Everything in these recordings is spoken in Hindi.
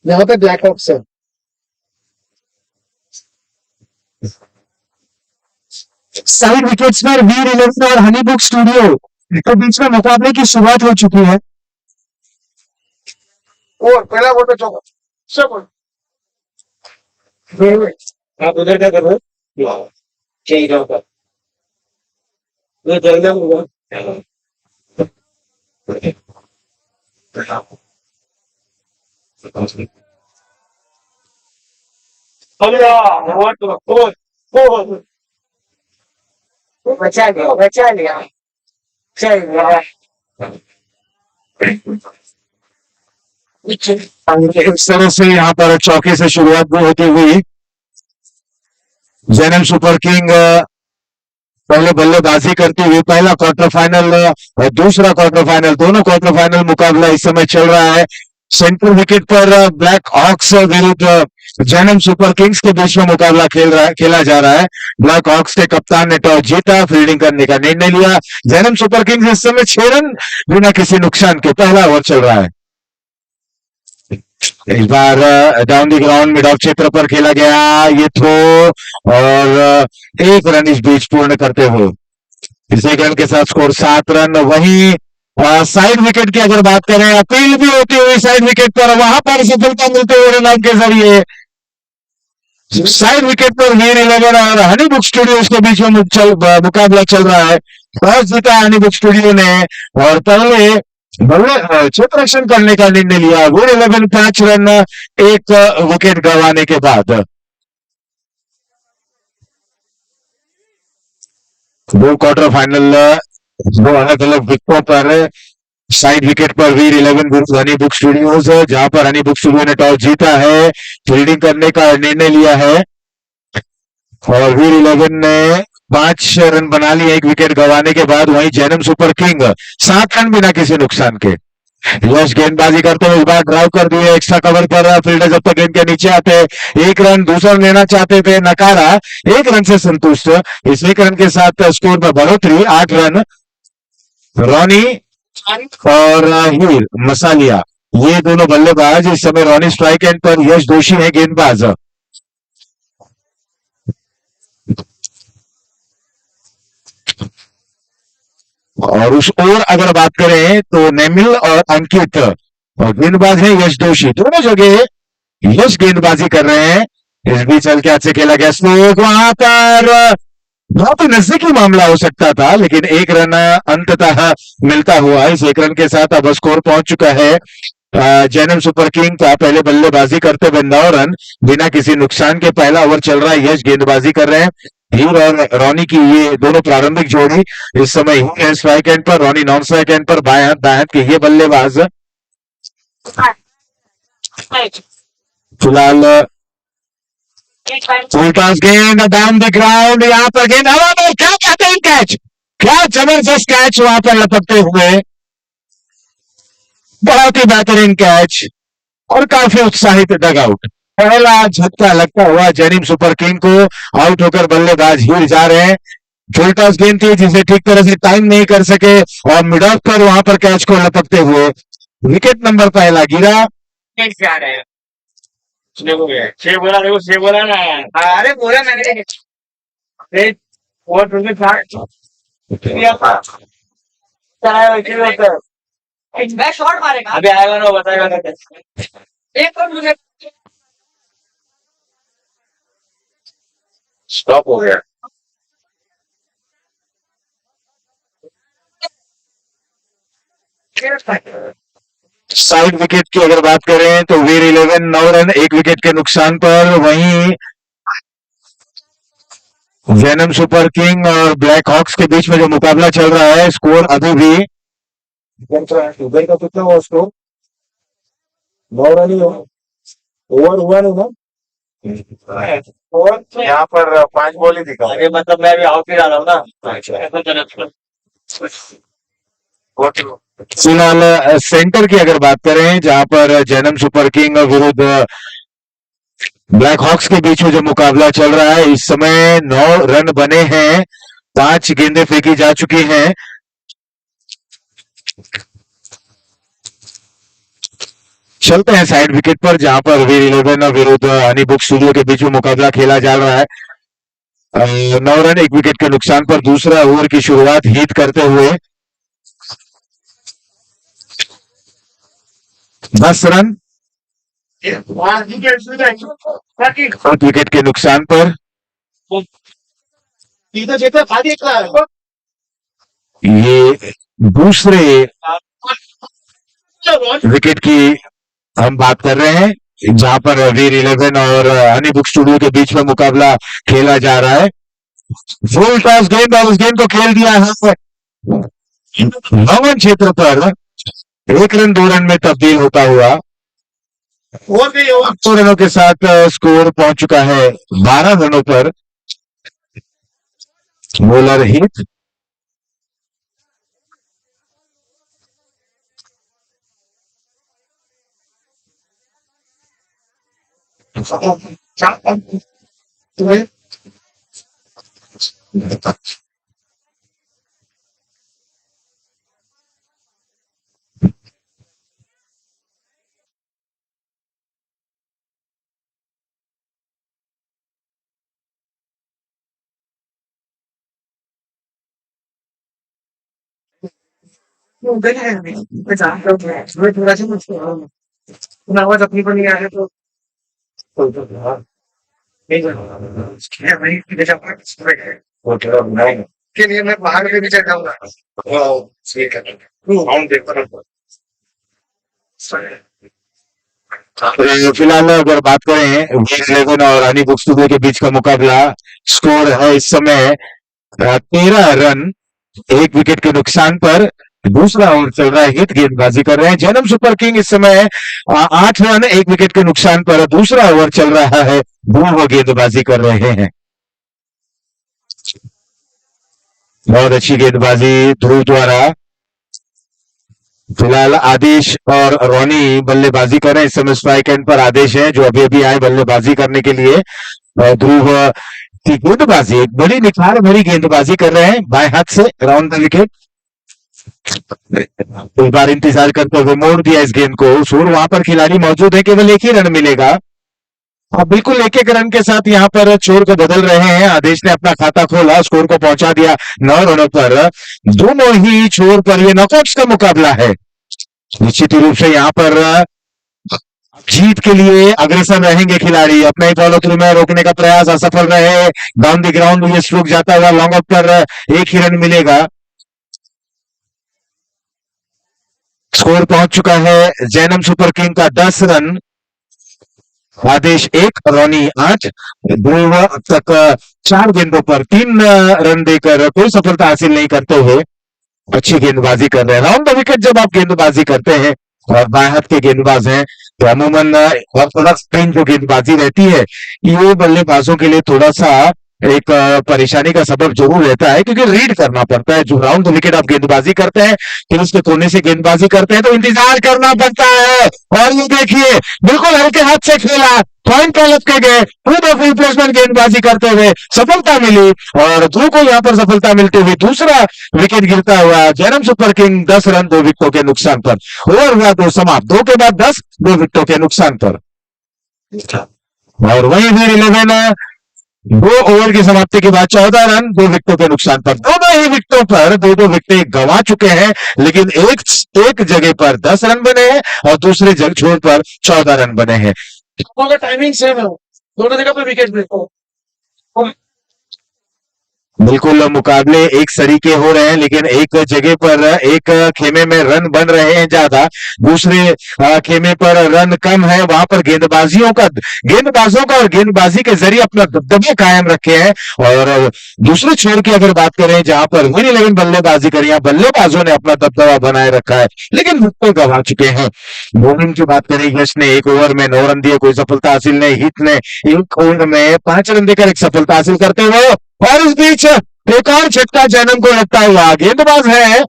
यहाँ पे ब्लैक ऑप्स है। साइड विकेट्स पर वीर इलेवन और हनीबुक स्टूडियो के बीच में मुकाबले की शुरुआत हो चुकी है। और पहला बॉल पे चौका, सब आप उधर क्या कर रहे हो? चाहिए जाओ, जल्दी होगा। बचा लिया, बचा लिया, चल गया। इस तरह से यहाँ पर चौके से शुरुआत भी होती हुई जैनम सुपर किंग पहले बल्लेबाजी करती हुई पहला क्वार्टर फाइनल और दूसरा क्वार्टर फाइनल, दोनों क्वार्टर फाइनल मुकाबला इस समय चल रहा है। सेंट्रल विकेट पर ब्लैक हॉक्स विरुद्ध जैनम सुपर किंग्स के बीच में मुकाबला खेला जा रहा है। ब्लैक हॉक्स के कप्तान ने टॉस जीता, फील्डिंग करने का निर्णय लिया। जैनम सुपर किंग्स इस समय 6 रन बिना किसी नुकसान के, पहला ओवर चल रहा है। इस बार down the ground mid off क्षेत्र पर खेला गया ये थ्रो और 1 रन इस बीच पूर्ण करते हुए इस 1 रन के साथ स्कोर 7 रन। वहीं साइड विकेट की अगर बात करें, अपील भी होती हुई साइड विकेट पर, वहां पर सफलता मिलते हुए रन आउट के जरिए साइड विकेट पर वीर इलेवन और हनीबुक स्टूडियो के बीच में मुकाबला चल रहा है। टॉस जीता हनीबुक स्टूडियो ने और पहले क्षेत्र रक्षण करने का निर्णय लिया। वीर इलेवन 5 रन 1 विकेट गंवाने के बाद। दो क्वार्टर फाइनल, दो अलग अलग विकेटों पर साइड विकेट पर वीर इलेवन विरुद्ध हनीबुक स्टूडियोज, जहां पर हनीबुक स्टूडियो ने टॉस जीता है, फील्डिंग करने का निर्णय लिया है और वीर इलेवन ने 5 रन बना लिए 1 विकेट गंवाने के बाद। वहीं जैनम सुपर किंग 7 रन बिना किसी नुकसान के। यश गेंदबाजी करते हुए इस बार ड्राइव कर दिए एक्स्ट्रा कवर पर, फील्डर जब तक गेंद के नीचे आते 1 रन दूसरा लेना चाहते थे, नकारा, 1 रन से संतुष्ट। इस 1 रन के साथ स्कोर में बढ़ोतरी 8 रन। रॉनी और हीर मसालिया ये दोनों बल्लेबाज इस समय, रॉनी स्ट्राइक एंड पर, यश दोषी है गेंदबाज। और उस ओर अगर बात करें तो नेमिल और अंकित और गेंदबाज है यश दोषी, दोनों जगह यश गेंदबाजी कर रहे हैं। इस बीच हल्के हाथ से खेला गया स्लोक, वहां पर बहुत ही नजदीकी मामला हो सकता था, लेकिन 1 रन अंततः मिलता हुआ। इस 1 रन के साथ अब स्कोर पहुंच चुका है जैनम सुपर किंग का। पहले बल्लेबाजी करते हुए 9 रन बिना किसी नुकसान के, पहला ओवर चल रहा है। यश गेंदबाजी कर रहे हैं। हीर और रॉनी की ये दोनों प्रारंभिक जोड़ी इस समय हीर है स्ट्राइक एंड पर, रॉनी नॉन स्ट्राइक एंड पर, बाएं हाथ के ये बल्लेबाज। फिलहाल फुल टॉस गेंद डाउन द ग्राउंड, यहाँ पर गेंद हवा में, क्या कहते हैं कैच, क्या जबरदस्त कैच वहां पर लपकते हुए, बहुत ही बेहतरीन कैच और काफी उत्साहित डग आउट। पहला झटका लगता हुआ जैनम सुपर किंग को, आउट होकर बल्लेबाज हीर जा रहे हैं। फुल टॉस गेंद थी जिसे ठीक तरह से टाइम नहीं कर सके और मिड ऑफ पर वहां पर कैच को लपकते हुए विकेट नंबर पहला गिरा। जा रहे हैं बोला, देखो 6 बोला ना, अरे बोला ना, मैं शॉट मारेगा, अभी आएगा ना बताएगा ना कैसे। एक और मुझे स्टॉप हो गया। साइड विकेट की अगर बात करें तो वीर इलेवन 9 रन 1 विकेट के नुकसान पर। वहीं जैनम सुपर किंग और ब्लैक हॉक्स के बीच में जो मुकाबला चल रहा है, स्कोर अभी भी दुबई का कितना हुआ स्कोर, 9 रन ही हो, ओवर हुआ नहीं ना, यहाँ पर 5 बॉल ही दिखा। मतलब मैं भी आउट ही रहा हूँ ना। फिलहाल सेंटर की अगर बात करें, जहां पर जैनम सुपर किंग विरुद्ध ब्लैक हॉक्स के बीच में जो मुकाबला चल रहा है, इस समय 9 रन बने हैं 5 गेंदें फेंकी जा चुकी हैं। चलते हैं साइड विकेट पर, जहां पर वीर 11 विरुद्ध हनी बुक स्टूडियो के बीच में मुकाबला खेला जा रहा है। 9 रन 1 विकेट के नुकसान पर दूसरा ओवर की शुरुआत हीट करते हुए 10 रन 7 विकेट के नुकसान पर ये दूसरे विकेट की हम बात कर रहे हैं, जहां पर वीर 11 और हनी बुक स्टूडियो के बीच में मुकाबला खेला जा रहा है। फुल टॉस गेंद और उस गेंद को खेल दिया है लॉन क्षेत्र पर। 1 रन 2 रन में तब्दील होता हुआ 2 रनों के साथ स्कोर पहुंच चुका है 12 रनों पर। बॉलर हिट आवाज अपनी को नहीं आ रहा तो के लिए मैं बाहर में भी चल जाऊंगा। फिलहाल अगर बात करें वीर 11 और हनी बुक स्टूडियो के बीच का मुकाबला, स्कोर है इस समय 13 रन 1 विकेट के नुकसान पर। दूसरा ओवर चल रहा है, हिट गेंदबाजी कर रहे हैं जैनम सुपर किंग इस समय 8 रन 1 विकेट के नुकसान पर। दूसरा ओवर चल रहा है, ध्रुव गेंदबाजी कर रहे हैं। बहुत अच्छी गेंदबाजी ध्रुव द्वारा। फिलहाल आदेश और रोनी बल्लेबाजी कर रहे हैं इस समय। स्ट्राइक एंड पर आदेश है जो अभी अभी आए बल्लेबाजी करने के लिए। ध्रुव की गेंदबाजी एक बड़ी निखार भरी गेंदबाजी कर रहे हैं बाएं हाथ से राउंड द विकेट। इस बार इंतजार करते हुए मोड़ दिया इस गेंद को। सूर वहां पर खिलाड़ी मौजूद है, केवल एक ही रन मिलेगा। अब बिल्कुल एक एक रन के साथ यहाँ पर छोर को बदल रहे हैं। आदेश ने अपना खाता खोला, स्कोर को पहुंचा दिया 9 रनों पर। दोनों ही छोर पर ये नॉकआउट्स का मुकाबला है। निश्चित रूप से यहाँ पर जीत के लिए अग्रसर रहेंगे खिलाड़ी। अपने ही फॉलो थ्रू में रोकने का प्रयास असफल रहे। डाउन द ग्राउंड ये स्ट्रोक जाता हुआ लॉन्ग ऑफ पर 1 ही रन मिलेगा। स्कोर पहुंच चुका है जैनम सुपर किंग का 10 रन, आदेश 1, रोनी 8। ध्रुव अब तक 4 गेंदों पर 3 रन देकर कोई सफलता हासिल नहीं करते हुए अच्छी गेंदबाजी कर रहे हैं। राउंड द विकेट जब आप गेंदबाजी करते हैं और बाएं हाथ के गेंदबाज हैं तो अमूमन थोड़ा स्पिन जो गेंदबाजी रहती है ये बल्लेबाजों के लिए थोड़ा सा एक परेशानी का सबब जरूर रहता है, क्योंकि रीड करना पड़ता है। जो राउंड द विकेट आप गेंदबाजी करते हैं फिर उसके कोने से गेंदबाजी करते हैं तो इंतजार करना पड़ता है। और ये देखिए बिल्कुल हल्के हाथ से खेला, पॉइंट पर लटके गए, विद ऑफ रिप्लेसमेंट गेंदबाजी करते हुए सफलता मिली और ध्रुव को यहां पर सफलता मिलते हुए दूसरा विकेट गिरता हुआ जैनम सुपर किंग 10 रन 2 विकेटों के नुकसान पर। ओवर हुआ 2 समाप्त, 2 के बाद 10 2 विकेटों के नुकसान पर। और वही वीर 11 2 ओवर की समाप्ति के बाद 14 रन 2 विकेटों के नुकसान पर। दोनों ही विकेटों पर 2-2 विकेटें गंवा चुके हैं, लेकिन एक जगह पर 10 रन बने हैं और दूसरे छोर पर 14 रन बने हैं। टाइमिंग सेम है, दोनों जगह पे विकेट देखो। बिल्कुल मुकाबले एक सरीके हो रहे हैं, लेकिन एक जगह पर एक खेमे में रन बन रहे हैं ज्यादा, दूसरे खेमे पर रन कम है। वहां पर गेंदबाजों का और गेंदबाजी के जरिए अपना दबदबा कायम रखे हैं। और दूसरे छोर की अगर बात करें जहां पर वीर 11 बल्लेबाजी करी, बल्लेबाजों ने अपना दबदबा बनाए रखा है लेकिन विकेट गंवा चुके हैं। बॉलिंग की बात करें, यश ने 1 ओवर में 9 रन दिए, कोई सफलता हासिल नहीं। हिट ने 1 ओवर में 5 रन देकर एक सफलता हासिल करते हुए और इस बीच एक और छक्का जैनम को लगता हुआ। गेंदबाज है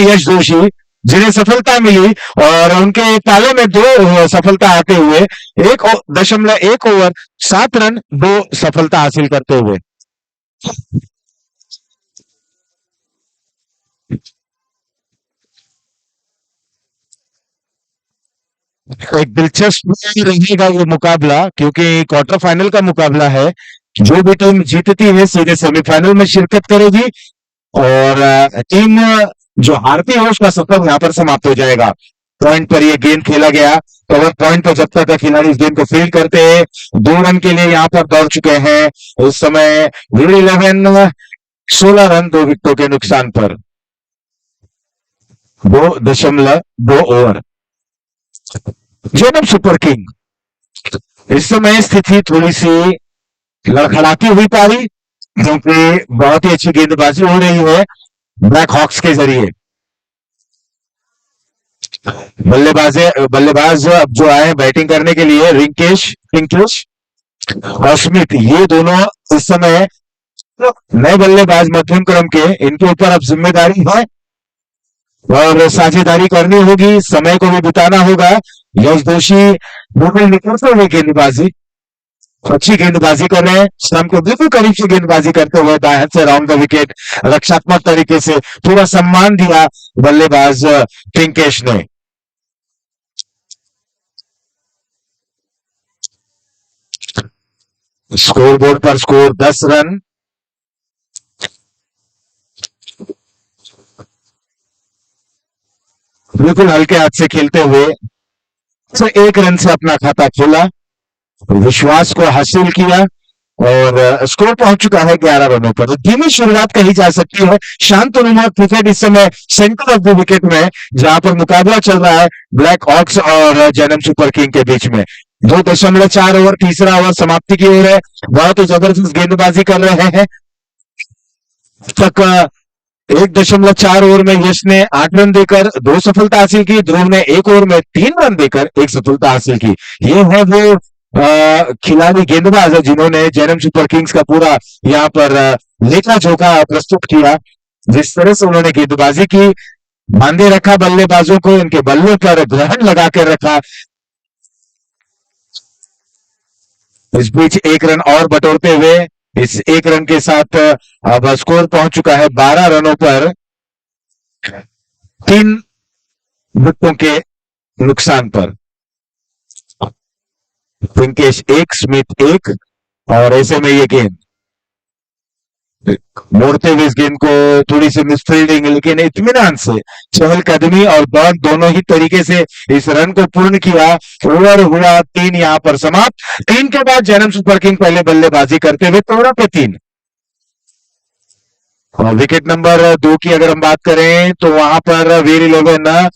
यश जोशी। जिन्हें सफलता मिली और उनके ताले में दो सफलता आते हुए 1.1 ओवर 7 रन 2 सफलता हासिल करते हुए। एक दिलचस्प रहेगा ये मुकाबला, क्योंकि क्वार्टर फाइनल का मुकाबला है। जो भी टीम जीतती है सीधे सेमीफाइनल में शिरकत करेगी और टीम जो हारती है उसका सफर यहाँ पर समाप्त हो जाएगा। पॉइंट पर ये गेंद खेला गया, तो अगर पॉइंट पर जब तक खिलाड़ी इस गेंद को फील्ड करते हैं 2 रन के लिए यहाँ पर दौड़ चुके हैं। उस समय वीर 11 16 रन 2 विकेटों के नुकसान पर 2.2 ओवर। जेएनएम सुपर किंग इस समय स्थिति थोड़ी सी लड़खड़ाती हुई पारी, क्योंकि बहुत ही अच्छी गेंदबाजी हो रही है ब्लैक हॉक्स के जरिए। बल्लेबाज अब जो आए बैटिंग करने के लिए रिंकेश और स्मिथ, ये दोनों इस समय नए बल्लेबाज मध्यम क्रम के, इनके ऊपर अब जिम्मेदारी है और साझेदारी करनी होगी, समय को भी बिताना होगा। यश दोषी बिल्कुल निकलते हुए गेंदबाजी, अच्छी गेंदबाजी कर रहे हैं, स्टंप के बिल्कुल करीब से गेंदबाजी करते हुए दाएं हाथ से राउंड द विकेट, रक्षात्मक तरीके से पूरा सम्मान दिया बल्लेबाज रिंकेश ने। स्कोर बोर्ड पर स्कोर 10 रन। बिल्कुल हल्के हाथ से खेलते हुए 1 रन से अपना खाता खोला, विश्वास को हासिल किया और स्कोर पहुंच चुका है 11 रनों पर। धीमी शुरुआत कही जा सकती है। शांतनुमा क्रिकेट इस समय सेंटर ऑफ द विकेट में, जहां पर मुकाबला चल रहा है ब्लैक हॉक्स और जेएनएम सुपर किंग के बीच में। 2.4 ओवर, तीसरा ओवर समाप्ति की ओर है। बहुत ही जबरदस्त गेंदबाजी कर रहे हैं। तक 1.4 ओवर में यश ने 8 रन देकर 2 सफलता हासिल की, ध्रुव ने 1 ओवर में 3 रन देकर 1 सफलता हासिल की। ये है वो खिलाड़ी गेंदबाज है जिन्होंने जेएनएम सुपर किंग्स का पूरा यहाँ पर लेखा जोखा प्रस्तुत किया। जिस तरह से उन्होंने गेंदबाजी की, बांधे रखा बल्लेबाजों को, इनके बल्ले पर ग्रहण लगा कर रखा। इस बीच 1 रन और बटोरते हुए इस 1 रन के साथ अब स्कोर पहुंच चुका है 12 रनों पर 3 विकेटों के नुकसान पर। रिंकेश 1, स्मिथ 1 और ऐसे में ये गेंद मोड़ते हुए इस गेंद को थोड़ी सी मिसफील्डिंग, लेकिन इत्मीनान से चहलकदमी और दौड़ दोनों ही तरीके से इस रन को पूर्ण किया। ओवर हुआ 3 यहां पर समाप्त। 3 के बाद जेएनएम सुपर किंग पहले बल्लेबाजी करते हुए 13 पे 3 और विकेट नंबर 2 की अगर हम बात करें तो वहां पर वीर 11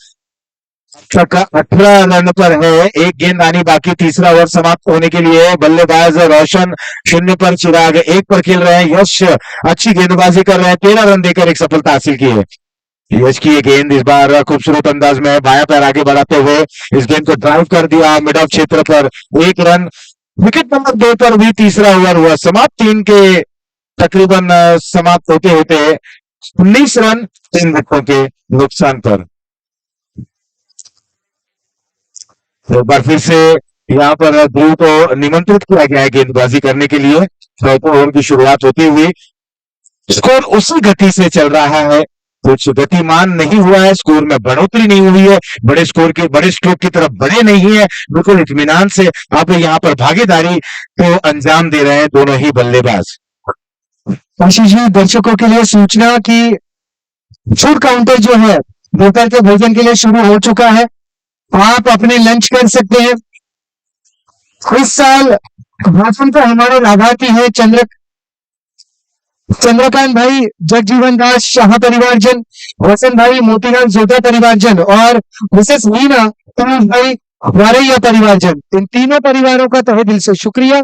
18 रन पर है, 1 गेंद आनी बाकी, तीसरा ओवर समाप्त होने के लिए। बल्लेबाज रोशन 0 पर, चिराग 1 पर खेल रहे हैं। यश अच्छी गेंदबाजी कर रहे हैं, 13 रन देकर 1 सफलता हासिल की है। यश की ये गेंद इस बार खूबसूरत अंदाज में बायां पैर आगे बढ़ाते हुए इस गेंद को ड्राइव कर दिया मिड ऑफ क्षेत्र पर, 1 रन। विकेट नंबर 2 पर भी तीसरा ओवर हुआ समाप्त। 3 के तकरीबन समाप्त होते होते 19 रन 3 विकेटों के नुकसान पर। एक बार फिर से यहाँ पर ध्रुव को निमंत्रित किया गया है गेंदबाजी करने के लिए। चौथे ओवर की शुरुआत होती हुई स्कोर उसी गति से चल रहा है, कुछ गतिमान नहीं हुआ है, स्कोर में बढ़ोतरी नहीं हुई है, बड़े स्ट्रोक की तरफ बढ़े नहीं है। बिल्कुल इत्मीनान से आप यहाँ पर भागीदारी को अंजाम दे रहे हैं दोनों ही बल्लेबाज। आशीष जी, दर्शकों के लिए सूचना की फूड काउंटर जो है दोपहर के भोजन के लिए शुरू हो चुका है, आप अपने लंच कर सकते हैं। इस साल भाषण पर हमारे लाभार्थी है चंद्रकांत भाई जगजीवन दास शाह परिवारजन, वसंत भाई मोतीलाल जोधा परिवारजन और मिसेस मीना भाई वारैया परिवारजन। इन तीनों परिवारों का तहे दिल से शुक्रिया।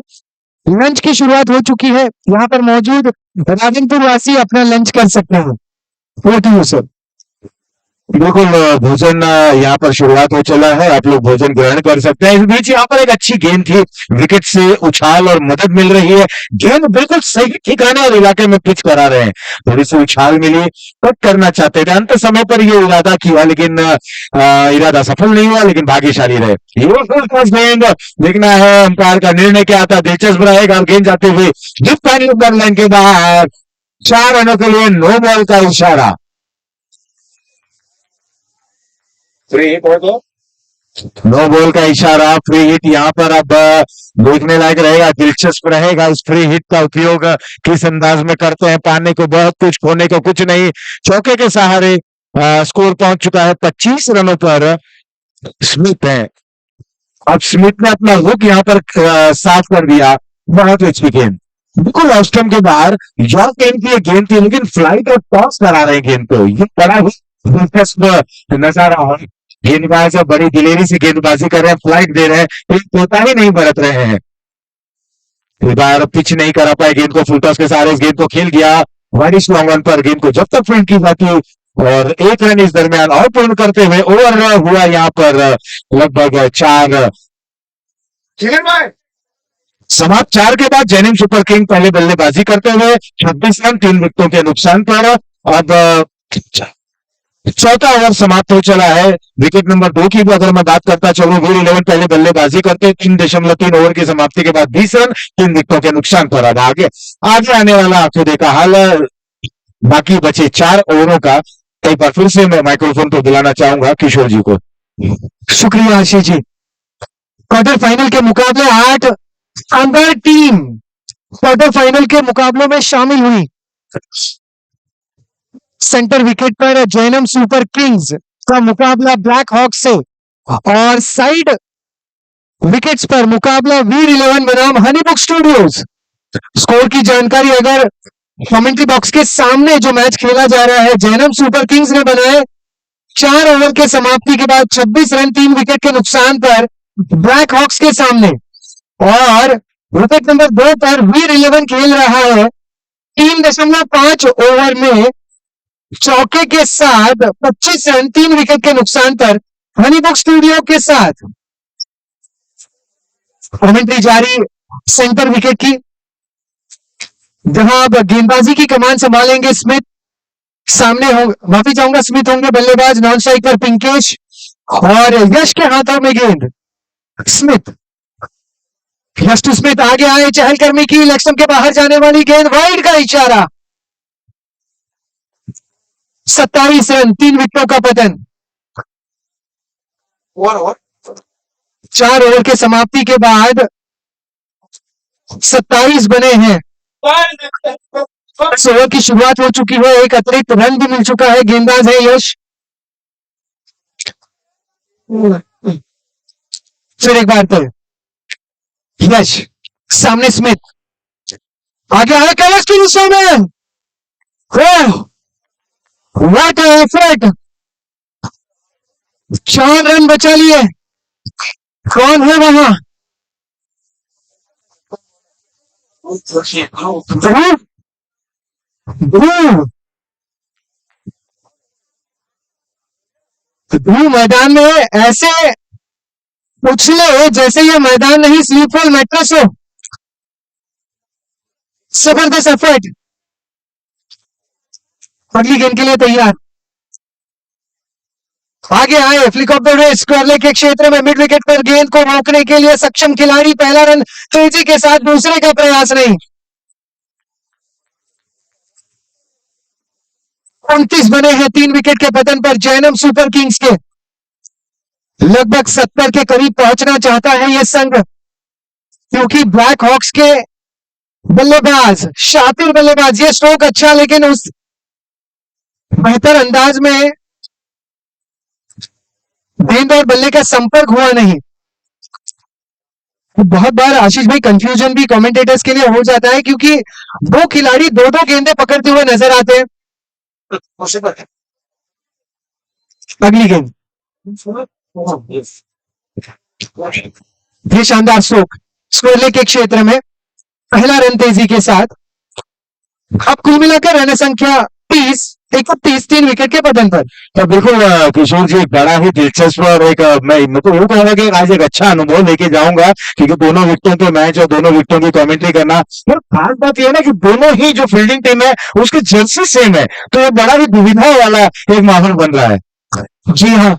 लंच की शुरुआत हो चुकी है, यहाँ पर मौजूद राजनपुर वासी अपना लंच कर सकते हैं। सर बिल्कुल भोजन यहाँ पर शुरुआत हो चला है। आप लोग भोजन ग्रहण कर सकते हैं। इस बीच यहाँ पर एक अच्छी गेंद थी, विकेट से उछाल और मदद मिल रही है। गेंद बिल्कुल सही ठिकाने और इलाके में पिच करा रहे हैं। थोड़ी सी उछाल मिली, कट करना चाहते थे, अंत समय पर ये इरादा किया, लेकिन इरादा सफल नहीं हुआ, लेकिन भाग्यशाली रहे। ये फुल टॉस गेंद, देखना है अंपायर का निर्णय क्या आता है। दिलचस्प रहेगा। गेंद जाते हुए जिस फाइनल लाइन के बाहर 4 रनों के लिए नो बॉल का इशारा। नो बॉल का इशारा, फ्री हिट यहाँ पर अब देखने लायक रहेगा, दिलचस्प रहेगा इस फ्री हिट का उपयोग किस अंदाज में करते हैं। पाने को बहुत कुछ, खोने को कुछ नहीं। चौके के सहारे स्कोर पहुंच चुका है 25 रनों पर। स्मिथ है, अब स्मिथ ने अपना रुख यहाँ पर साफ कर दिया। बहुत अच्छी गेंद, बिल्कुल ऑस्ट्रम के बाहर यॉर्क गेंद की गेंद थी, लेकिन फ्लाइट और टॉस करा रहे हैं गेंद को। ये बड़ा ही दिलचस्प नजारा है। गेंदबाज बड़ी दिलेरी से गेंदबाजी कर रहे हैं, फ्लाइट दे रहे हैं, एक तोता ही नहीं बरत रहे हैं। इस बार पिच नहीं करा पाए गेंद को, फुलटॉस के सहारे इस गेंद को खेल गया वाइड लॉन्ग वन पर। गेंद को जब तक फील्ड की जाती और 1 रन इस दरमियान और पूर्ण करते हुए ओवर हुआ यहाँ पर लगभग 4 समाप्त। 4 के बाद जैनिंग सुपर किंग पहले बल्लेबाजी करते हुए 26 रन 3 विकेटों के नुकसान पर। अब चौथा ओवर समाप्त हो चला है। विकेट नंबर 2 की भी अगर मैं बात करता चलूं, वीर 11 पहले बल्लेबाजी करते 3.3 ओवर की समाप्ति के बाद 20 रन 3 विकेटों के नुकसान पर। अब आगे आने वाला खुदे का हाल, बाकी बचे 4 ओवरों का। एक बार फिर से मैं माइक्रोफोन पर बुलाना चाहूंगा किशोर जी को। शुक्रिया आशीष जी। क्वार्टर फाइनल के मुकाबले 8 शानदार टीम क्वार्टर फाइनल के मुकाबलों में शामिल हुई। सेंटर विकेट पर जैनम सुपर किंग्स का मुकाबला ब्लैक हॉक से, और साइड विकेट्स पर मुकाबला वीर 11 बनाम हनीबुक स्टूडियोज। स्कोर की जानकारी अगर कमेंट्री बॉक्स के सामने जो मैच खेला जा रहा है, जैनम सुपर किंग्स ने बनाए 4 ओवर के समाप्ति के बाद 26 रन 3 विकेट के नुकसान पर ब्लैक हॉक्स के सामने, और विकेट नंबर 2 पर वीर 11 खेल रहा है 3.5 ओवर में चौके के साथ 25 रन 3 विकेट के नुकसान पर हनीबुक स्टूडियो के साथ। कमेंट्री जारी सेंटर विकेट की, जहां अब गेंदबाजी की कमान संभालेंगे स्मिथ। सामने हो, माफी चाहूंगा, स्मिथ होंगे बल्लेबाज। नॉन स्ट्राइक पर पिंकेश और यश के हाथों में गेंद। स्मिथ, यश टू स्मिथ, आगे आए चहलकदमी की, लक्ष्म के बाहर जाने वाली गेंद, वाइड का इशारा। 27 रन 3 विकेटों का पतन। 4 ओवर के समाप्ति के बाद 27 बने हैं। ओवर की शुरुआत हो चुकी है, एक अतिरिक्त रन भी मिल चुका है। गेंदबाज है यश। फिर एक बार पर यश, सामने स्मिथ, आगे आए कलश की दिशा में। व्हाट एफर्ट, 4 रन बचा लिए। कौन है वहां? ध्रुव मैदान में ऐसे उछले जैसे ये मैदान नहीं स्लीपवेल मैट्रेस हो। जबरदस्त एफर्ट। अगली गेंद के लिए तैयार। आगे आए फ्लिकॉप्टर रेस करले के क्षेत्र में मिड विकेट पर गेंद को रोकने के लिए सक्षम खिलाड़ी। पहला रन तेजी के साथ, दूसरे का प्रयास नहीं। 29 बने हैं 3 विकेट के पतन पर जैनम सुपर किंग्स के। लगभग 70 के करीब पहुंचना चाहता है यह संघ, क्योंकि ब्लैक हॉक्स के बल्लेबाज, शातिर बल्लेबाज, ये स्ट्रोक अच्छा, लेकिन उस बेहतर अंदाज में गेंद और बल्ले का संपर्क हुआ नहीं। बहुत बार आशीष भाई कंफ्यूजन भी कमेंटेटर्स के लिए हो जाता है, क्योंकि 2 खिलाड़ी 2-2 गेंदें पकड़ते हुए नजर आते हैं। अगली गेंद, ये शानदार स्ट्रोक स्कोरले के क्षेत्र में, पहला रन तेजी के साथ। अब कुल मिलाकर रन संख्या 30 31 3 विकेट के पतन पर। तो देखो किशोर जी, बड़ा ही दिलचस्प और एक मैं तो यूं कहूंगा कि आज एक अच्छा अनुभव लेके जाऊंगा, क्योंकि दोनों विकेटों के मैच और दोनों विकेटों की कमेंट्री करना। और खास बात यह है ना कि दोनों ही जो फील्डिंग टीम है उसकी जर्सी सेम है, तो ये बड़ा ही दुविधा वाला एक माहौल बन रहा है। जी हाँ,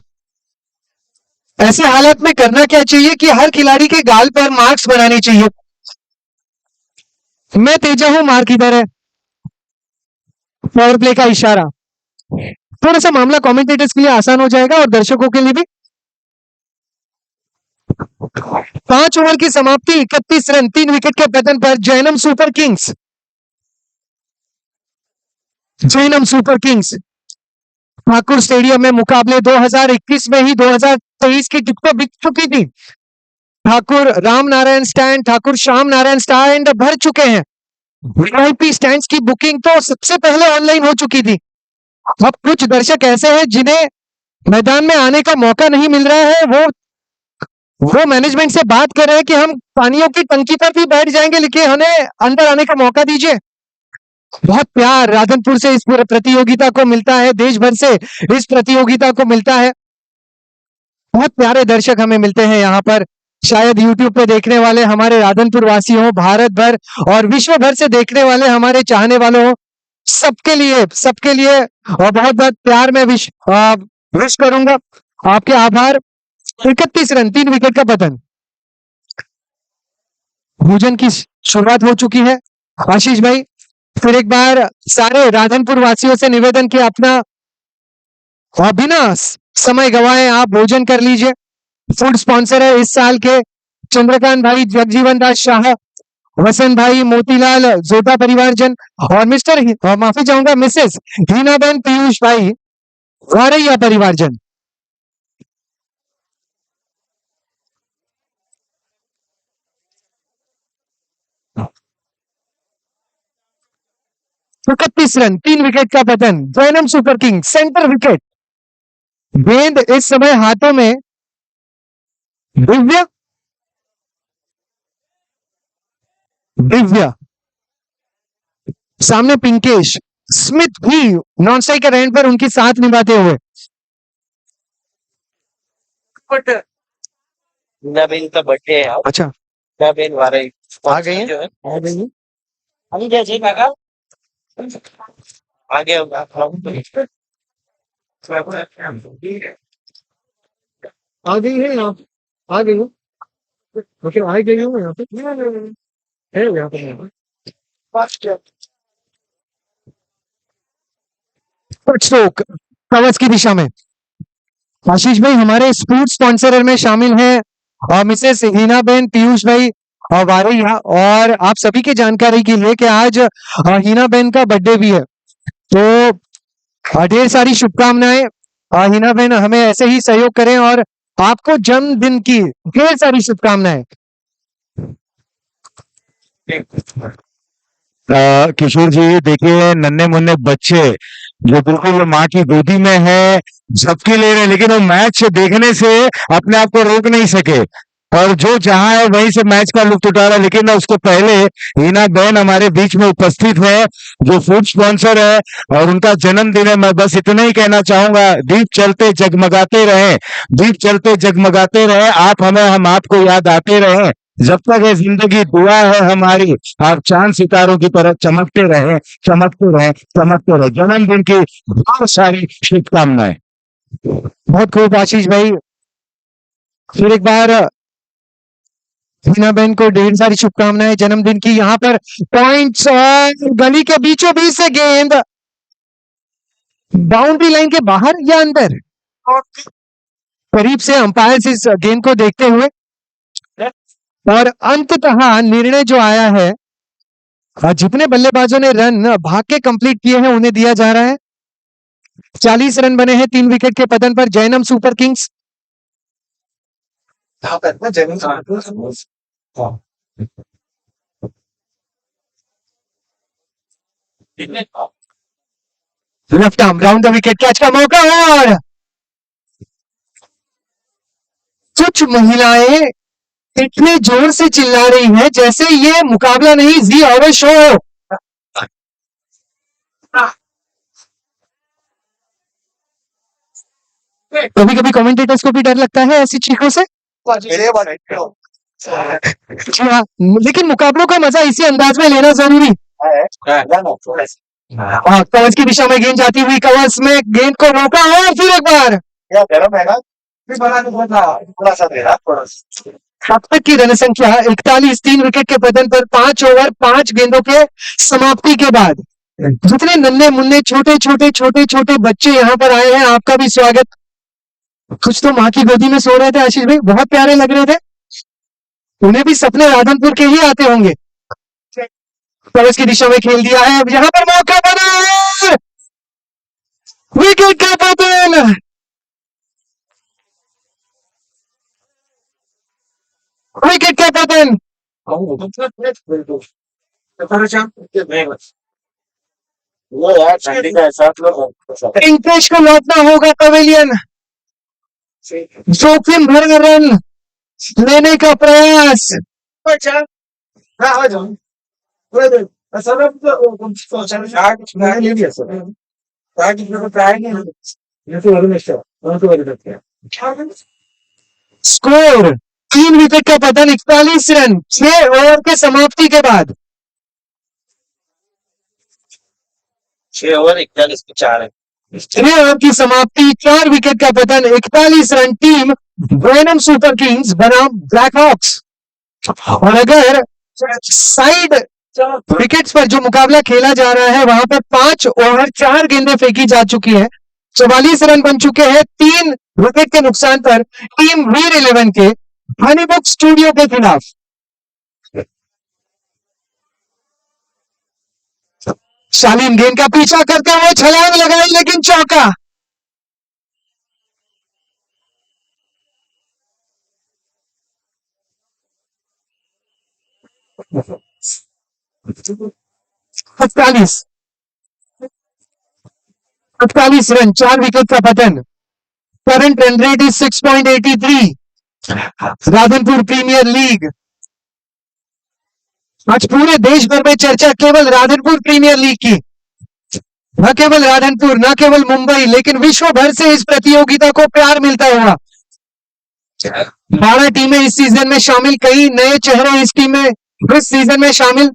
ऐसे हालात में करना क्या चाहिए कि हर खिलाड़ी के गाल पर मार्क्स बनाने चाहिए। मैं तेजा हूं, मार्क इधर है, पावर प्ले का इशारा। थोड़ा सा मामला कमेंटेटर्स के लिए आसान हो जाएगा और दर्शकों के लिए भी। 5 ओवर की समाप्ति, 31 रन 3 विकेट के पतन पर Jainam super Kings. Jainam super Kings Thakur stadium में मुकाबले 2021 में ही 2023 की टिकटें बिक चुकी थी। ठाकुर राम नारायण स्टैंड, ठाकुर श्याम नारायण स्टैंड भर चुके हैं। वीआईपी स्टैंड्स की बुकिंग तो सबसे पहले ऑनलाइन हो चुकी थी। अब कुछ दर्शक ऐसे हैं जिन्हें मैदान में आने का मौका नहीं मिल रहा है, वो मैनेजमेंट से बात कर रहे हैं कि हम पानियों की टंकी पर भी बैठ जाएंगे, लेकिन हमें अंदर आने का मौका दीजिए। बहुत प्यार राधनपुर से इस पूरे प्रतियोगिता को मिलता है, देश भर से इस प्रतियोगिता को मिलता है। बहुत प्यारे दर्शक हमें मिलते हैं यहाँ पर। शायद यूट्यूब पे देखने वाले हमारे राधनपुर वासी हो, भारत भर और विश्व भर से देखने वाले हमारे चाहने वालों हो, सबके लिए और बहुत बहुत प्यार में विश करूंगा। आपके आभार। 31 रन 3 विकेट का पतन। भोजन की शुरुआत हो चुकी है। आशीष भाई, फिर एक बार सारे राधनपुर वासियों से निवेदन कि अपना बिना समय गवाए आप भोजन कर लीजिए। फूड स्पॉन्सर है इस साल के चंद्रकांत भाई, जगजीवन दास शाह, वसंत भाई, मोतीलाल, जोता परिवारजन और माफी चाहूंगा मिसेस हीनाबेन पीयूष भाई, वारैया परिवारजन। तो 31 रन 3 विकेट का पतन। Jainam super king centre wicket. गेंद इस समय हाथों में दिव्य सामने पिंकेश स्मिथ भी नॉन स्ट्राइकर एंड पर उनकी साथ निभाते हुए। नवीन का बर्थडे है। अच्छा, नवीन वारे आ गई है? जो है आ गई है? हम जैसे काका आगे होगा। आ गई है यहाँ, आ गई हो, मतलब आ गई हो यहाँ पे, है यहाँ पे। स्ट्रोक कवच की दिशा में। आशीष भाई, हमारे स्पोर्ट्स स्पॉन्सर में शामिल हैं मिसेस हीनाबेन पीयूष भाई और वारैया। और आप सभी की जानकारी के लिए कि आज हीनाबेन का बर्थडे भी है, तो ढेर सारी शुभकामनाएं। हीनाबेन हमें ऐसे ही सहयोग करें और आपको जन्मदिन की ढेर सारी शुभकामनाएं। किशोर जी, देखिए नन्हे मुन्ने बच्चे जो बिल्कुल माँ की गोदी में है, झपकी ले रहे हैं, लेकिन वो मैच देखने से अपने आप को रोक नहीं सके और जो जहां है वहीं से मैच का लुत्फ उठा रहा है। लेकिन उसके पहले हीना बहन हमारे बीच में उपस्थित है, जो फूड स्पॉन्सर है और उनका जन्मदिन है। मैं बस इतना ही कहना चाहूंगा, दीप चलते जगमगाते रहे, दीप चलते जगमगाते रहे, आप हमें, हम आपको याद आते रहे। जब तक ये जिंदगी दुआ है हमारी, आप चांद सितारों की तरह चमकते रहे, चमकते रहे, चमकते रहे। जन्मदिन की बहुत सारी शुभकामनाएं। बहुत खूब आशीष भाई, फिर एक बार हीनाबेन को ढेर सारी शुभकामनाएं जन्मदिन की। यहाँ पर पॉइंट्स और गली के बीचों बीच से गेंद बाउंड्री लाइन के बाहर या अंदर, करीब से अंपायर इस गेंद को देखते हुए, और अंततः निर्णय जो आया है, जितने बल्लेबाजों ने रन भाग के कंप्लीट किए हैं उन्हें दिया जा रहा है। 40 रन बने हैं 3 विकेट के पतन पर Jainam super Kings. Left arm round the wicket catch का मौका, और कुछ महिलाएं इतने जोर से चिल्ला रही हैं जैसे ये मुकाबला नहीं, जी और शो हो। कभी कभी कमेंटेटर्स को भी डर लगता है ऐसी चीखों से। जी हाँ, लेकिन मुकाबलों का मजा इसी अंदाज में लेना जरूरी। और कवर्स की दिशा में गेंद जाती हुई, कवर्स में गेंद को रोका और फिर एक बार अब तक की रन संख्या 41, 3 विकेट के पतन पर 5 ओवर 5 गेंदों के समाप्ति के बाद जितने नन्हे मुन्ने छोटे छोटे छोटे छोटे बच्चे यहाँ पर आए हैं, आपका भी स्वागत। कुछ तो माँ की गोदी में सो रहे थे आशीष भाई, बहुत प्यारे लग रहे थे। उन्हें भी सपने राधनपुर के ही आते होंगे। कवर्स की दिशा में खेल दिया है, अब यहाँ पर मौका बना है, विकेट का पतन। विकेट का पतन। इंग्लिश को लौटना होगा पवेलियन। जोखिम भरा रन लेने का प्रयास। स्कोर 3 विकेट का पतन, 41 रन 6 ओवर के समाप्ति के बाद। 6 ओवर 41 पे 4 है। 6 ओवर की समाप्ति, 4 विकेट का पतन, 41 run. Team Jainam super Kings बनाम ब्लैक हॉक्स। और अगर साइड विकेट्स पर जो मुकाबला खेला जा रहा है, वहां पर 5 ओवर 4 गेंदें फेंकी जा चुकी है, 44 रन बन चुके हैं। 3 विकेट के नुकसान पर टीम वीर 11 के हनीबुक स्टूडियो के खिलाफ। शालीन गेंद का पीछा करते हुए छलांग लगाई, लेकिन चौका। अड़तालीस 48 रन, 4 विकेट का पतन। Current run rate is 6.83। Radhanpur premier league. आज पूरे देश भर में चर्चा केवल राधनपुर प्रीमियर लीग की, न केवल राधनपुर, न केवल मुंबई, लेकिन विश्व भर से इस प्रतियोगिता को प्यार मिलता हुआ। 12 टीमें इस सीजन में शामिल, कई नए चेहरे इस सीजन में शामिल।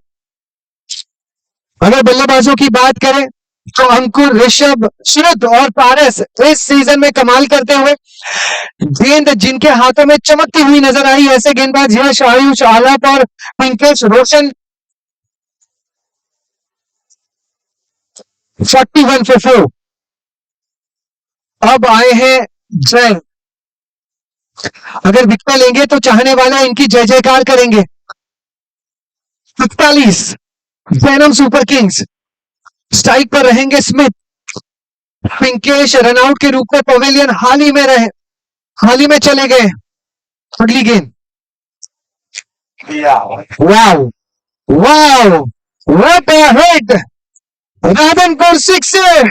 अगर बल्लेबाजों की बात करें तो अंकुर, ऋषभ, शुद्ध और पारस इस सीजन में कमाल करते हुए। गेंद जिनके हाथों में चमकती हुई नजर आई, ऐसे गेंदबाज यश, आयुष, आलाप और पिंकेश रोशन। 41 for 4। अब आए हैं जय। अगर विकेट लेंगे तो चाहने वाले इनकी जय जयकार करेंगे। 41 जैनम सुपर किंग्स। स्ट्राइक पर रहेंगे स्मिथ, पिंकेश रनआउट के रूप में पवेलियन हाल ही में चले गए। अगली गेंद, wow wow, what a hit, Radhanpur 6।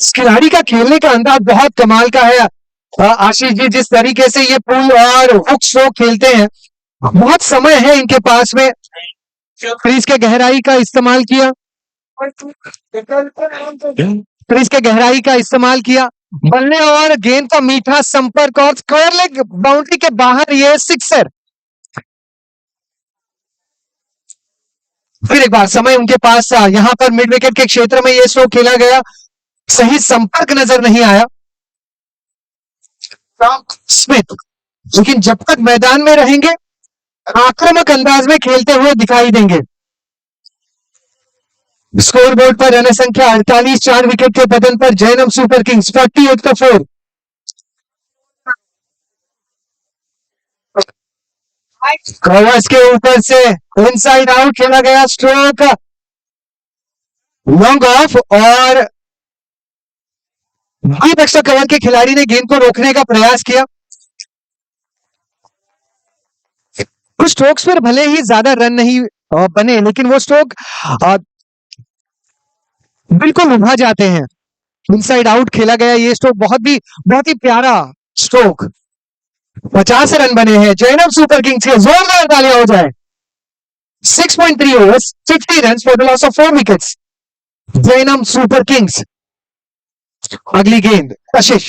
इस खिलाड़ी का खेलने का अंदाज बहुत कमाल का है। आशीष जी, जिस तरीके से ये पुल और हुक स्ट्रोक खेलते हैं, बहुत समय है इनके पास में। क्रीज के गहराई का इस्तेमाल किया, बल्ले और गेंद का मीठा संपर्क और स्क्वायर लेग बाउंड्री के बाहर ये सिक्सर। फिर एक बार समय उनके पास था, यहां पर मिड विकेट के क्षेत्र में ये स्ट्रोक खेला गया, सही संपर्क नजर नहीं आया। स्मिथ लेकिन जब तक मैदान में रहेंगे आक्रामक अंदाज में खेलते हुए दिखाई देंगे। स्कोर बोर्ड पर रन संख्या 48, 4 विकेट के पतन पर Jainam super Kings 48 for 4। Covers के ऊपर से इनसाइड आउट खेला गया, स्ट्रोक लॉन्ग ऑफ, और डीप एक्स्ट्रा कवर के खिलाड़ी ने गेंद को रोकने का प्रयास किया। कुछ स्ट्रोक्स पर भले ही ज्यादा रन नहीं बने, लेकिन वो स्ट्रोक बिल्कुल उभा जाते हैं। इनसाइड आउट खेला गया ये स्ट्रोक, बहुत ही प्यारा स्ट्रोक। 50 रन बने हैं जैनम सुपर किंग्स के, जोरदार तालियां हो जाए। 6.3 overs, 50 runs for the loss of 4 wickets. Jainam super Kings. अगली गेंद कशिश,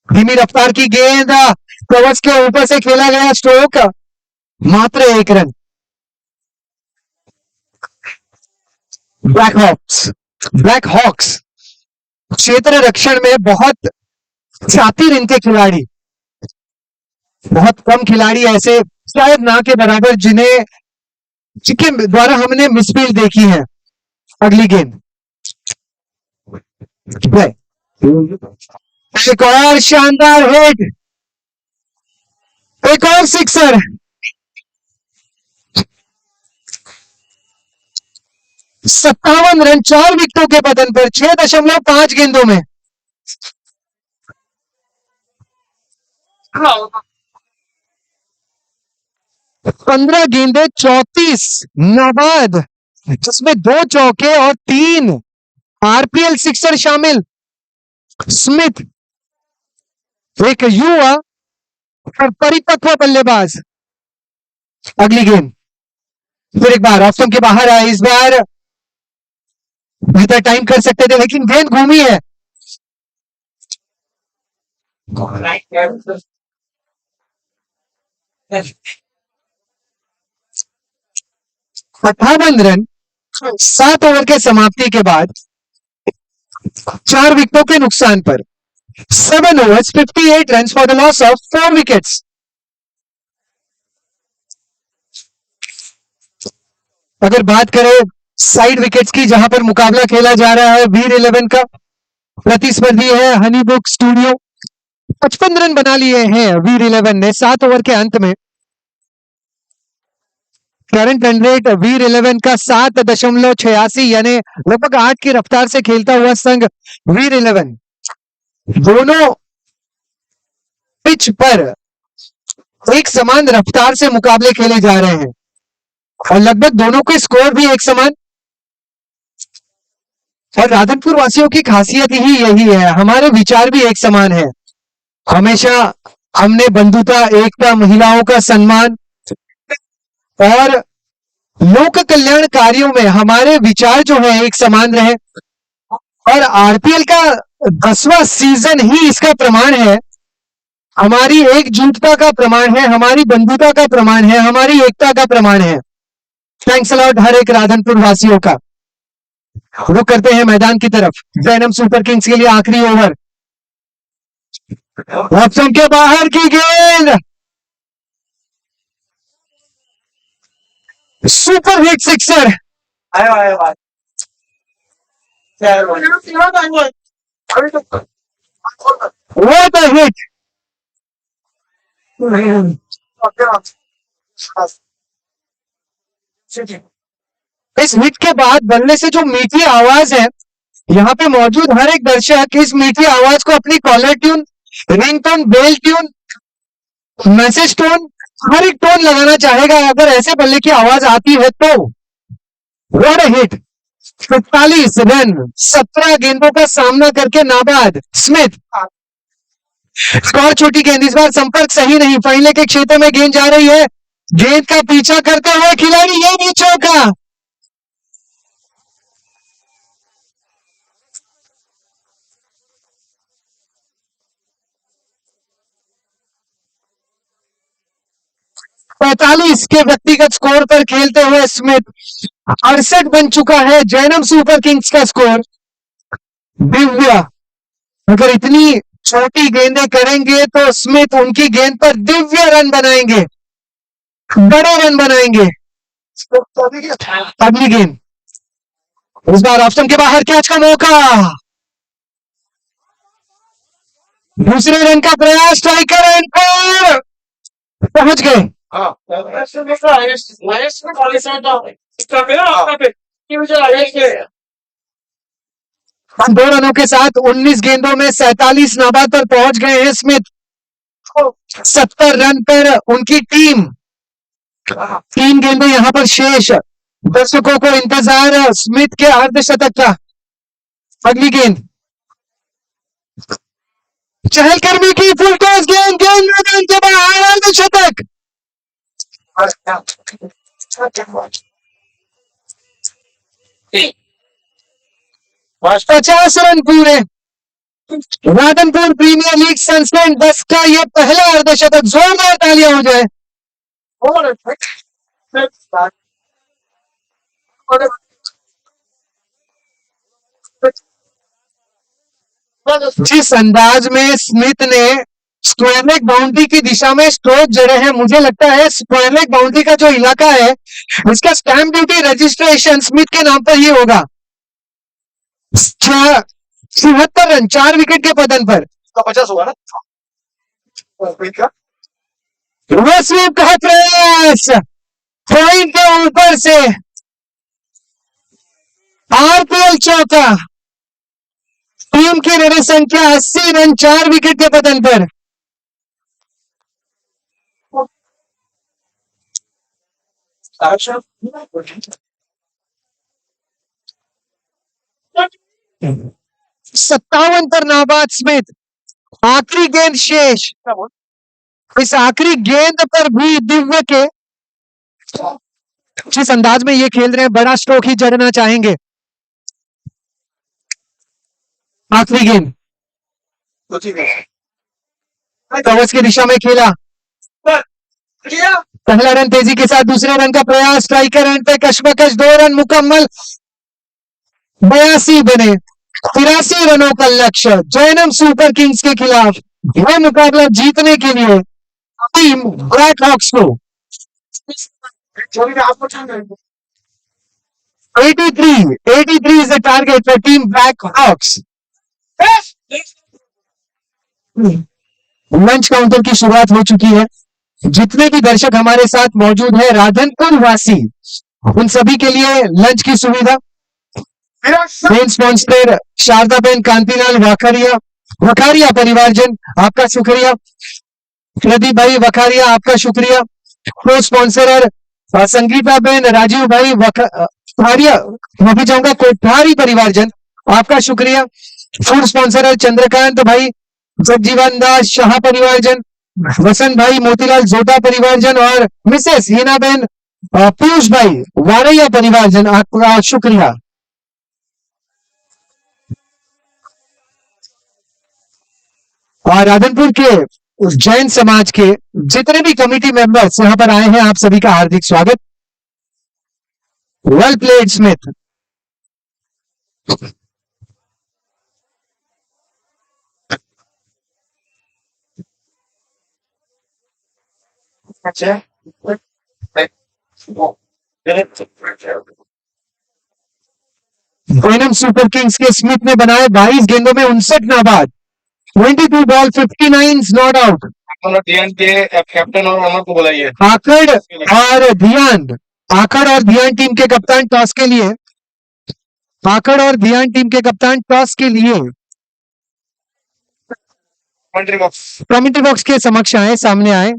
धीमी रफ्तार की गेंद, कवर्स के ऊपर से खेला गया स्ट्रोक, मात्र 1 रन। ब्लैक हॉक्स क्षेत्र रक्षण में बहुत शातिर इनके खिलाड़ी, बहुत कम खिलाड़ी ऐसे शायद ना के बराबर जिनके द्वारा हमने मिसफील्ड देखी है। अगली गेंद, एक और शानदार हिट, एक और सिक्सर। 57 रन 4 विकेटों के पतन पर 6.5 गेंदों में। 15 गेंदे 34 नाबाद, जिसमें 2 चौके और 3 आरपीएल सिक्सर शामिल। स्मिथ एक युवा और परिपक्व बल्लेबाज। अगली गेंद फिर एक बार ऑप्शन के बाहर आए, इस बार बेहतर टाइम कर सकते थे लेकिन गेंद घूमी है। 58 रन 7 ओवर के समाप्ति के बाद 4 विकेटों के नुकसान पर 7 overs 58 runs for the loss of 4 wickets. अगर बात करें साइड विकेट्स की जहां पर मुकाबला खेला जा रहा है वीर 11 का, प्रतिस्पर्धी है हनीबुक स्टूडियो। 55 रन बना लिए हैं वीर 11 ने 7 ओवर के अंत में। करंट रन रेट वीर 11 का 7.86 यानी लगभग 8 की रफ्तार से खेलता हुआ संघ वीर 11 दोनों पिच पर एक समान रफ्तार से मुकाबले खेले जा रहे हैं और लगभग दोनों के स्कोर भी एक समान। और राधनपुर वासियों की खासियत ही यही है, हमारे विचार भी एक समान है। हमेशा हमने बंधुता, एकता, महिलाओं का सम्मान और लोक कल्याण कार्यों में हमारे विचार जो है एक समान रहे। और आरपीएल का 10वां सीजन ही इसका प्रमाण है, हमारी एकजुटता का प्रमाण है, हमारी बंधुता का प्रमाण है, हमारी एकता का प्रमाण है। थैंक्स अलॉट हर एक राधनपुर वासियों का। रुक करते हैं मैदान की तरफ। जैनम सुपर किंग्स के लिए आखिरी ओवर, ऑप्शन के बाहर की गेंद, super hit sixer. What a hit. इस हिट के बाद बल्ले से जो मीठी आवाज है, यहाँ पे मौजूद हर एक दर्शक इस मीठी आवाज को अपनी caller tune, ring tone, bell tune, message tone, हर एक टोन लगाना चाहेगा अगर ऐसे बल्ले की आवाज आती है तो। What a hit. 45 रन 17 गेंदों का सामना करके नाबाद स्मिथ। स्कोर छोटी गेंद, इस बार संपर्क सही नहीं, पहले के क्षेत्र में गेंद जा रही है, गेंद का पीछा करते हुए खिलाड़ी, ये भी चौका। पैंतालीस के व्यक्तिगत स्कोर पर खेलते हुए स्मिथ 68 बन चुका है जैनम सुपर किंग्स का स्कोर। दिव्या अगर इतनी छोटी गेंदें करेंगे तो स्मिथ उनकी गेंद पर दिव्य रन बनाएंगे, बड़े रन बनाएंगे। अगली गेंद, इस बार ऑप्शन के बाहर कैच का मौका, दूसरे रन का प्रयास, स्ट्राइकर एंड पर पहुंच गए। हम 2 रनों के साथ 19 गेंदों में 47 नाबाद पर पहुंच गए हैं स्मिथ। 70 रन पर उनकी टीम, 3 गेंदें यहां पर शेष, दर्शकों को इंतजार स्मिथ के अर्धशतक का। अगली गेंद, चहलकर्मी की फुल टॉस गेंद मैदान के बाहर अर्धशतक। 50 रन पूरे। राधनपुर प्रीमियर लीग सनसेट 10 का यह पहला अर्धशतक। जोरदार तालियां हो जाए। जिस अंदाज में स्मिथ ने स्क्वायर लेग बाउंड्री की दिशा में स्ट्रोक जड़े हैं, मुझे लगता है स्क्वायर लेग बाउंड्री का जो इलाका है इसका स्टैंप ड्यूटी रजिस्ट्रेशन स्मिथ के नाम पर ही होगा। 76 रन 4 विकेट के पतन पर। 50 हुआ ना स्वीप का प्रयास पॉइंट के ऊपर से आरपीएल चौथा। टीम की रन संख्या 80 रन 4 विकेट के पतन पर। सत्तावन पर नाबाद स्मिथ। आखिरी गेंद शेष। इस आखिरी गेंद पर भी दिव्य के जिस अंदाज में ये खेल रहे हैं बड़ा स्ट्रोक ही जड़ना चाहेंगे। आखिरी गेंद कवर्स की दिशा में खेला। पहला रन तेजी के साथ दूसरे रन का प्रयास। स्ट्राइकर रन पे कशमकश 2 रन मुकम्मल। 82 बने। 83 रनों का लक्ष्य जैनम सुपर किंग्स के खिलाफ। यह मुकाबला जीतने के लिए टीम ब्लैक हॉक्स को 83 is the target for team Black Hawks. Lunch counter की शुरुआत हो चुकी है। जितने भी दर्शक हमारे साथ मौजूद है राधनपुर वासी, उन सभी के लिए लंच की सुविधा। मेन स्पॉन्सर शारदाबेन कांतिलाल वखारिया परिवारजन, आपका शुक्रिया। प्रदीप भाई वखारिया, आपका शुक्रिया। को स्पॉन्सर संगीता बेन राजीव भाई वखारिया, मैं भी चाहूंगा कोठारी परिवारजन, आपका शुक्रिया। फूड स्पॉन्सर चंद्रकांत भाई, जगजीवन दास शाह परिवारजन, वसंत भाई मोतीलाल जोटा परिवारजन और मिसेस हीना बेन पीयूष भाई वारैया परिवारजन, आपका शुक्रिया। और राधनपुर के उस जैन समाज के जितने भी कमेटी मेंबर्स यहां पर आए हैं, आप सभी का हार्दिक स्वागत। Well played Smith. Jainam super Kings के स्मिथ ने बनाए 22 गेंदों में 59 नाबाद। 22 बॉल 59 नॉट आउट। कैप्टन और ओनर को बुलाइए। आखड़ और ध्यान टीम के कप्तान टॉस के लिए। आखड़ और ध्यान टीम के कप्तान टॉस के लिए कमेंट्री बॉक्स के समक्ष आए, सामने आए।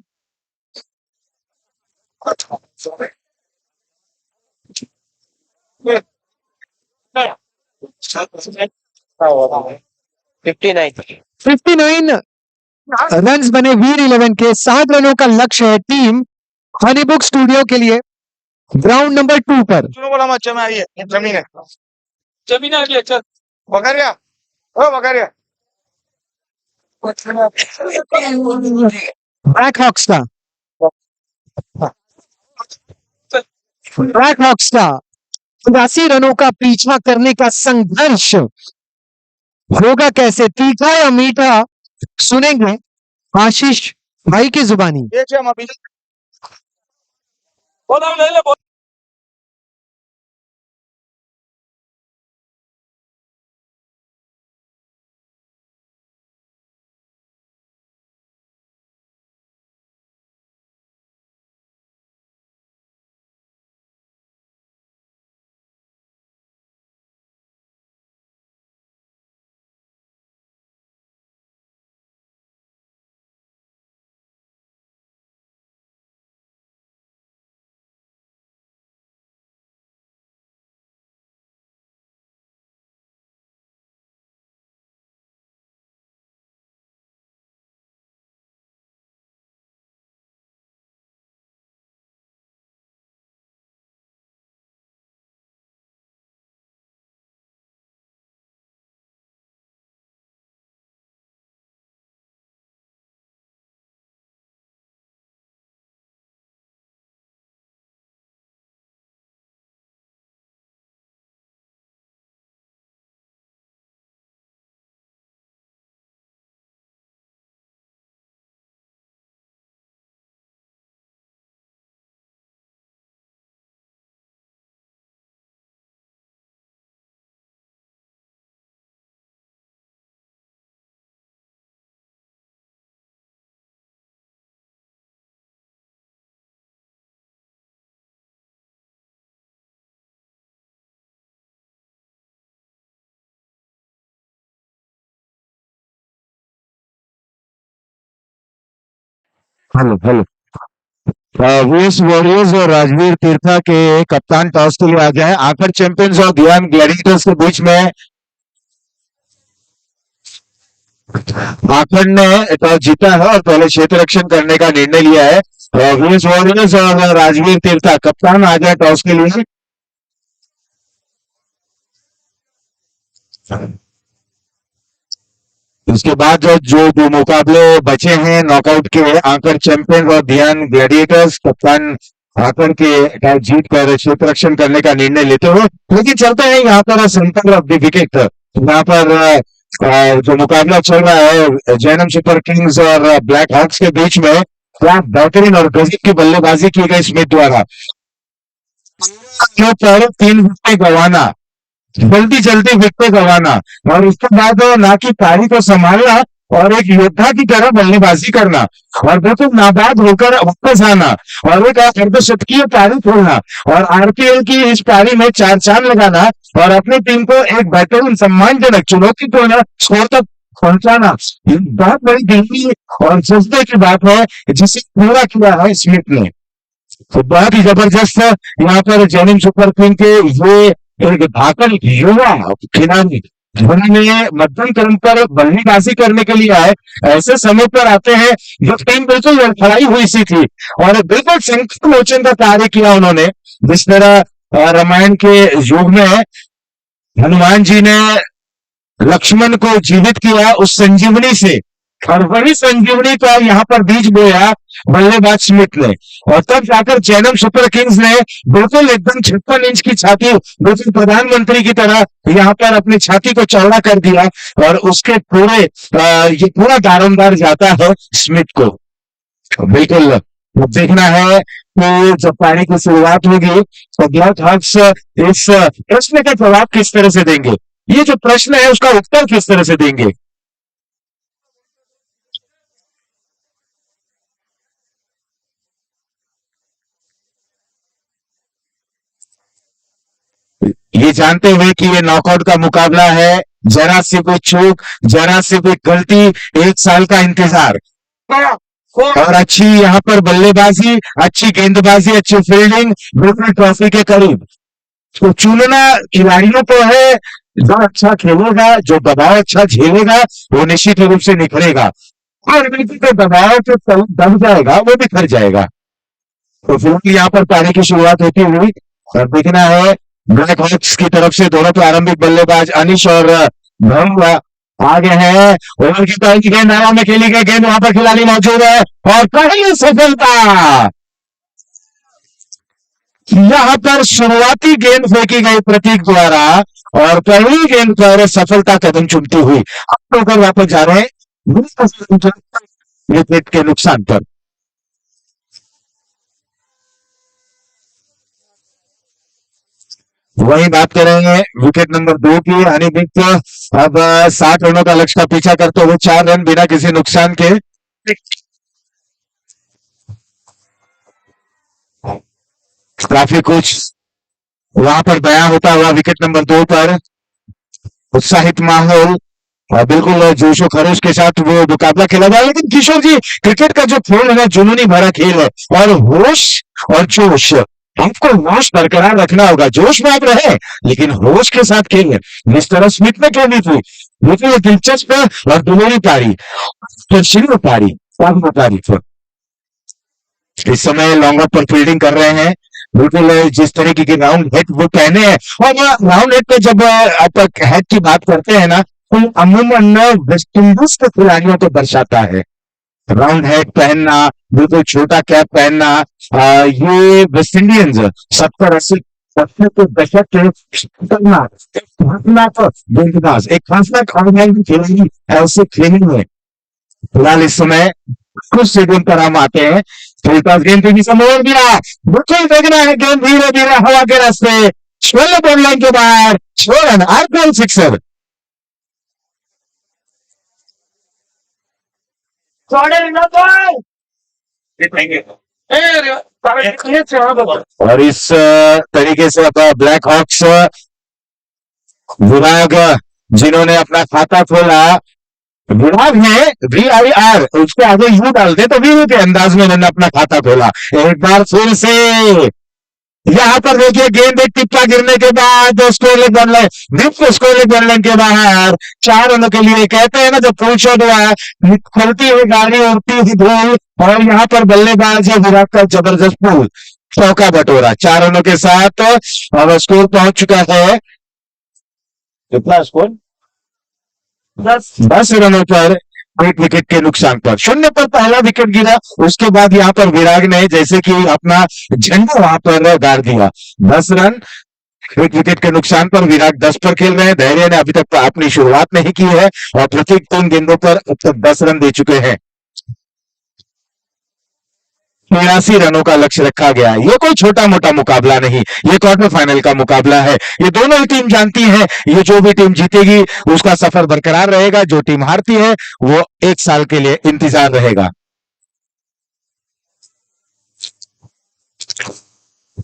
फिफ्टी नाइन रन बने वीर 11 के। 7 रनों का लक्ष्य है टीम हनीबुक स्टूडियो के लिए ग्राउंड नंबर 2 पर। जमीन है, जमीन आ गया। चल वकारिया, ओ वकारिया। ब्लैक हॉक्स का 83 रनों का पीछा करने का संघर्ष होगा कैसे, तीखा या मीठा, सुनेंगे आशीष भाई की जुबानी। हेलो हेलो वीएस वॉरियर्स और राजवीर तीर्था के कप्तान टॉस के लिए आ गए हैं। आखिर चैंपियंस और ध्यान ग्लैडिएटर्स के बीच में आखिर ने टॉस जीता है और पहले क्षेत्र रक्षण करने का निर्णय लिया है। वीएस वॉरियर्स और राजवीर तीर्था कप्तान आ गए टॉस के लिए। उसके बाद जो दो मुकाबले बचे हैं नॉकआउट के, आकर चैंपियन और ध्यान ग्लैडिएटर्स कप्तान आकर के टॉस जीत कर क्षेत्र रक्षण करने का निर्णय लेते हुए। लेकिन चलते हैं यहाँ पर सेंटर ऑफ द विकेट, यहाँ पर जो मुकाबला चल रहा है जैनम सुपर किंग्स और ब्लैक हॉक्स के बीच में, क्या बेहतरीन और गजब की बल्लेबाजी की गई स्मिथ द्वारा। पर 3 विकेट गंवाना, जल्दी जल्दी विकेट गंवाना और उसके बाद ना की पारी को संभालना और एक योद्धा की तरह बल्लेबाजी करना और बिल्कुल नाबाद होकर वापस आना और एक अर्धशतकीय पारी खोलना और आरपीएल की इस पारी में 4 चांद लगाना और अपनी टीम को एक बेहतरीन सम्मानजनक चुनौतीपूर्ण स्कोर तक पहुंचाना, ये बहुत बड़ी दिल्ली और जज्बे की बात है जिसे पूरा किया है स्मिथ ने। तो बहुत ही जबरदस्त यहाँ पर जैनिम सुपर किंग के ये एक धाकड़ युवा खिलाड़ी जिन्होंने मध्यम क्रम पर बल्लेबाजी करने के लिए आए, ऐसे समय पर आते हैं जब टीम बिल्कुल लड़खड़ाई हुई सी थी और बिल्कुल संकट मोचन का कार्य किया उन्होंने। जिस तरह रामायण के युग में हनुमान जी ने लक्ष्मण को जीवित किया उस संजीवनी से, और वही संजीवनी का यहाँ पर बीज बोया बल्लेबाज स्मिथ ने और तब जाकर चैनम सुपर किंग्स ने बिल्कुल एकदम 56 इंच की छाती, बिल्कुल प्रधानमंत्री की तरह यहाँ पर अपनी छाती को चौड़ा कर दिया और उसके पूरे ये पूरा दारोमदार जाता है स्मिथ को। बिल्कुल देखना है कि जब पारी की शुरुआत होगी तो ब्लैक हॉक्स इस प्रश्न का जवाब किस तरह से देंगे, ये जो प्रश्न है उसका उत्तर किस तरह से देंगे। ये जानते हुए कि ये नॉकआउट का मुकाबला है, जरा सी कोई चूक, जरा सी कोई गलती, 1 साल का इंतजार और अच्छी यहाँ पर बल्लेबाजी, अच्छी गेंदबाजी, अच्छी फील्डिंग, बिल्कुल ट्रॉफी के करीब। तो चुनना खिलाड़ियों को है, जो अच्छा खेलेगा, जो दबाव अच्छा झेलेगा वो निश्चित रूप से निखरेगा और जो दबाव के दब जाएगा वो बिखर जाएगा। तो फिलहाल यहाँ पर पारी की शुरुआत होती हुई और देखना है ब्लैक हॉक्स की तरफ से दोनों प्रारंभिक बल्लेबाज अनिश और भंगा आगे हैं। ओवर की पहली गेंद हवा में खेली गई गेंद, वहां पर खिलाड़ी मौजूद है और पहली सफलता। यहाँ पर शुरुआती गेंद फेंकी गई प्रतीक द्वारा और पहली गेंद पर सफलता कदम चुमती हुई। अब होकर वापस जा रहे हैं विकेट के नुकसान पर। वही बात करेंगे विकेट नंबर 2 की। हनीबिक अब 60 रनों का लक्ष्य का पीछा करते हुए 4 रन बिना किसी नुकसान के। काफी कुछ वहां पर बयां होता हुआ विकेट नंबर 2 पर उत्साहित माहौल और बिल्कुल जोशो खरोश के साथ वो मुकाबला खेला जाए। लेकिन किशोर जी, क्रिकेट का जो खेल है ना जुनूनी भरा खेल है और होश और जोश, आपको होश बरकरार रखना होगा। जोश में आप रहे लेकिन होश के साथ खेलें, जिस तरह स्मिथ ने खेली थी लेकिन ये दिलचस्प और दुलोरी पारी, पारी पारी इस समय लॉन्ग ऑफ पर फील्डिंग कर रहे हैं। बिल्कुल जिस तरीके के राउंड हेड वो पहने हैं और राउंड हेड पे जब आप हेड की बात करते हैं ना तो अमूमन वेस्ट इंडीज के खिलाड़ियों को दर्शाता है। राउंड हेड पहनना, बिल्कुल छोटा कैप पहनना, ये वेस्ट इंडियंस 70-80 के दशक के गेंदबाज एक खतरनाक ऑनलाइन खिलाड़ी ऐसे खेलने में। फिलहाल इस समय कुछ स्टेडियम पर हम आते हैं, गेंद तेजी से मोड़ दिया, बिल्कुल देखना है गेंद धीरे धीरे हवा के रास्ते, 16 बॉल लाइन के बाहर, 6 रन, आरपीएल सिक्सर। और इस तरीके से अब ब्लैक हॉक्स विभाग जिन्होंने अपना खाता खोला विराग है VIR, उसके आगे यू डालते तो वी के अंदाज में उन्होंने अपना खाता खोला। एक बार फिर से यहां पर देखिए गेंद एक टिप्पा गिरने के बाद स्कोर लेग बन स्कोर लेग बनने के बाहर 4 रनों के लिए। कहते हैं ना जब फुल शॉट हुआ है खुलती हुई गाड़ी उड़ती हुई धूल, और यहाँ पर बल्लेबाज है विराट का जबरदस्त पुल, चौका बटोरा 4 रनों के साथ। अब स्कोर पहुंच चुका है, कितना स्कोर, 10 रनों पर, 1 विकेट के नुकसान पर। 0 पर पहला विकेट गिरा, उसके बाद यहां पर विराग ने जैसे कि अपना झंडा वहां पर गाड़ दिया। 10 रन 1 विकेट के नुकसान पर। विराट 10 पर खेल रहे हैं। धैर्य ने अभी तक अपनी शुरुआत नहीं की है और प्रत्येक 3 गेंदों पर अब तक 10 रन दे चुके हैं। 83 रनों का लक्ष्य रखा गया है। ये कोई छोटा मोटा मुकाबला नहीं, ये क्वार्टर फाइनल का मुकाबला है। ये दोनों ही टीम जानती है ये जो भी टीम जीतेगी उसका सफर बरकरार रहेगा, जो टीम हारती है वो 1 साल के लिए इंतजार रहेगा।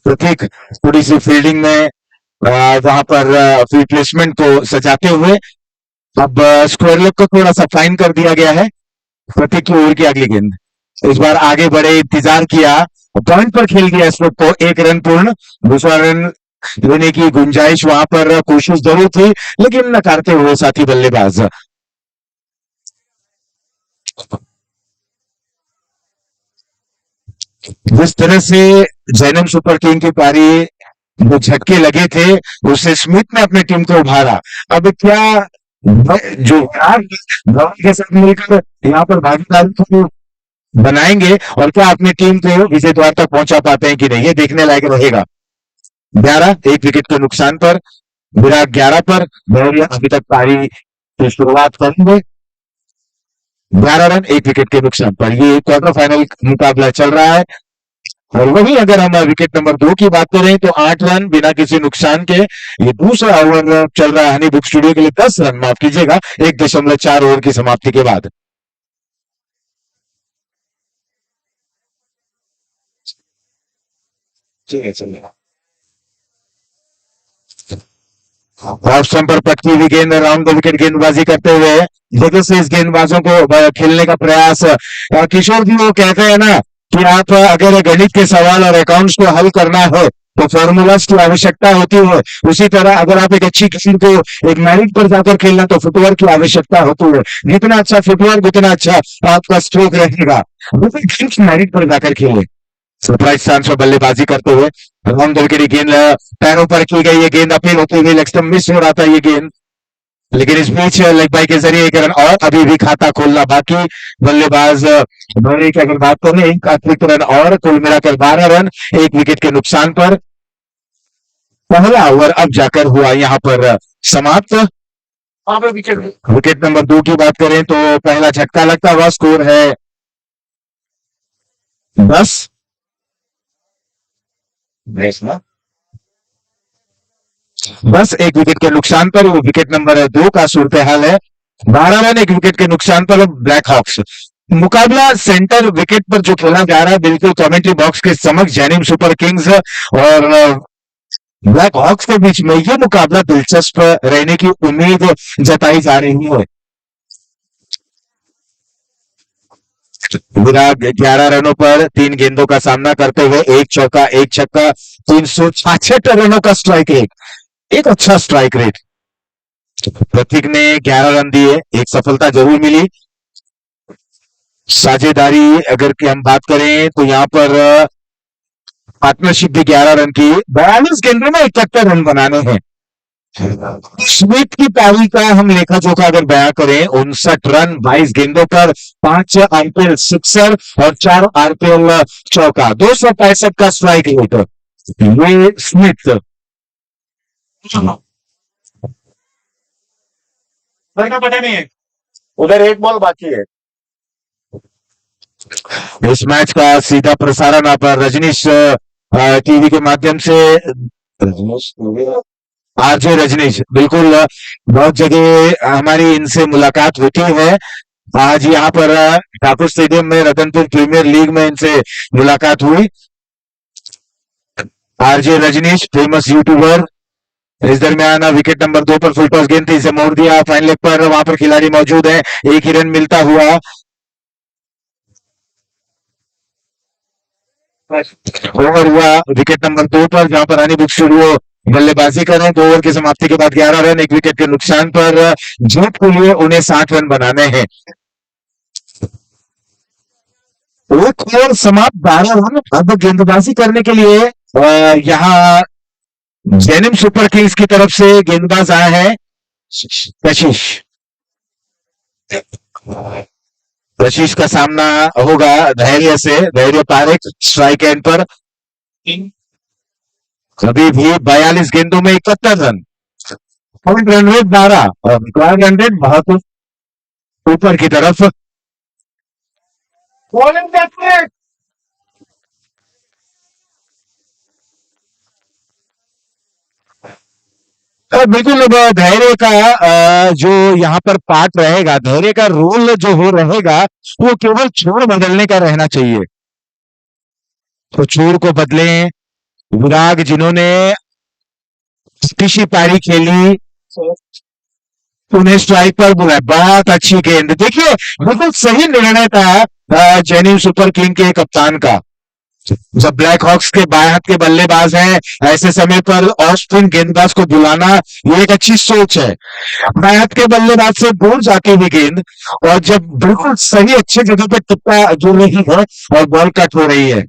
प्रतीक थोड़ी सी फील्डिंग में वहां पर फील्ड प्लेसमेंट को सजाते हुए अब स्क्वायर लेग को थोड़ा सा फाइन कर दिया गया है। प्रतीक की ओवर की अगली गेंद, इस बार आगे बढ़े, इंतजार किया, पॉइंट पर खेल दिया इस वक्त को। 1 रन पूर्ण, दूसरा रन लेने की गुंजाइश वहां पर कोशिश जरूर थी लेकिन नकारते हुए साथी बल्लेबाज। जिस तरह से जैनम सुपर किंग की पारी जो झटके लगे थे उससे स्मिथ ने अपनी टीम को उभारा। अब क्या जो धवन के साथ मिलकर यहाँ पर भागीदारी को बनाएंगे और क्या अपनी टीम को विजय द्वार तक पहुंचा पाते हैं कि नहीं, ये देखने लायक रहेगा। 11 1 विकेट के नुकसान पर, विराट 11 पर, धैर्य अभी तक पारी की शुरुआत करेंगे। 11 रन 1 विकेट के नुकसान पर ये क्वार्टर फाइनल मुकाबला चल रहा है। और वहीं अगर हम विकेट नंबर 2 की बात करें तो 8 रन बिना किसी नुकसान के ये दूसरा ओवर चल रहा है हनी बुक स्टूडियो के लिए। 10 रन माफ कीजिएगा 1.4 ओवर की समाप्ति के बाद। ठीक है चलिए, ऑफ स्टंप पर पटकी हुई गेंद राउंड द विकेट गेंदबाजी करते हुए जगह से इस गेंदबाजों को खेलने का प्रयास। किशोर जी वो कहते हैं ना कि आप अगर गणित के सवाल और अकाउंट्स को हल करना हो तो फॉर्मूलाज की आवश्यकता होती है, उसी तरह अगर आप एक अच्छी किस्म को एक मैरिट पर जाकर खेलना तो फुटवर्क की आवश्यकता होती है। जितना अच्छा फुटवर्क उतना अच्छा आपका स्ट्रोक रहेगा। मैरिट पर जाकर खेले। सरप्राइज चांस पर बल्लेबाजी करते हुए राउंड द विकेट गेंद पैरों पर की गई, ये गेंद अपील होती हुई लेग स्टंप मिस हो रहा था ये गेंद, लेकिन इस बीच लेग बाई के जरिए 1 रन और अभी भी खाता खोलना बाकी। बल्लेबाज धोनी की अगर बात करें एक अतिरिक्त रन और, कुल मिलाकर 12 रन 1 विकेट के नुकसान पर। पहला ओवर अब जाकर हुआ यहां पर समाप्त। विकेट नंबर 2 की बात करें तो पहला झटका लगता हुआ स्कोर है 10। बस 1 विकेट के नुकसान पर वो विकेट नंबर 2 का सूरत हाल है। 12 रन 1 विकेट के नुकसान पर ब्लैक हॉक्स। मुकाबला सेंटर विकेट पर जो खेला जा रहा है बिल्कुल कमेंट्री बॉक्स के समक्ष जैनिम सुपर किंग्स और ब्लैक हॉक्स के बीच में ये मुकाबला दिलचस्प रहने की उम्मीद जताई जा रही है। विराट 11 रनों पर 3 गेंदों का सामना करते हुए 1 चौका 1 छक्का 366 रनों का स्ट्राइक रेट, एक अच्छा स्ट्राइक रेट। प्रतीक ने 11 रन दिए, एक सफलता जरूर मिली। साझेदारी अगर की हम बात करें तो यहां पर पार्टनरशिप भी 11 रन की, 42 गेंदों में 71 रन बनाने हैं। स्मिथ की पारी का हम लेखा जोखा अगर बयां करें 59 रन 22 गेंदों पर, 5 आरपीएल सिक्सर और 4 आरपीएल चौका, 265 का स्ट्राइक रेट। ये स्मिथ पता नहीं है, उधर 1 बॉल बाकी है। इस मैच का सीधा प्रसारण आप रजनीश टीवी के माध्यम से, आरजे रजनीश, बिल्कुल बहुत जगह हमारी इनसे मुलाकात होती है। आज यहाँ पर ठाकुर स्टेडियम में रतनपुर प्रीमियर लीग में इनसे मुलाकात हुई। आरजे रजनीश फेमस यूट्यूबर, इस दरमियान विकेट नंबर 2 पर फुल टॉस गेंद थी, इसे मोड़ दिया फाइन लेग पर, वहां पर खिलाड़ी मौजूद है, एक ही रन मिलता हुआ। ओवर हुआ विकेट नंबर 2 पर, जहां पर हनी बुक स्टूडियो बल्लेबाजी कर रहे हैं। 2 ओवर की समाप्ति के बाद 11 रन, 1 विकेट के नुकसान पर जीत के लिए उन्हें 60 रन बनाने हैं। एक ओवर समाप्त, 12 रन। अब गेंदबाजी करने के लिए यहाँ जैनिम सुपर किंग्स की तरफ से गेंदबाज आया है कशिश। कशिश का सामना होगा धैर्य से, धैर्य पारेख स्ट्राइक एंड पर। अभी भी 42 गेंदों में 71 रन, पॉइंट रन रेट 12 और रिक्वायर्ड रन रेट बहुत ऊपर की तरफ। बॉलिंग टेक्निक बिल्कुल अब धैर्य का जो यहाँ पर पार्ट रहेगा, धैर्य का रोल जो हो रहेगा, वो केवल छोर बदलने का रहना चाहिए। तो छोर को बदलें। विराग जिन्होंने तीसरी पारी खेली, उन्हें स्ट्राइक पर बुलाया। बहुत अच्छी गेंद, देखिए बिल्कुल सही निर्णय था जैनिम सुपर किंग के कप्तान का। जब ब्लैक हॉक्स के बाएं हाथ के बल्लेबाज हैं, ऐसे समय पर ऑफ स्पिन गेंदबाज को बुलाना ये एक अच्छी सोच है। बाएं हाथ के बल्लेबाज से दूर जाती हुई गेंद, और जब बिल्कुल सही अच्छी जगह पे टिप्पा जो नहीं है और बॉल कट हो रही है।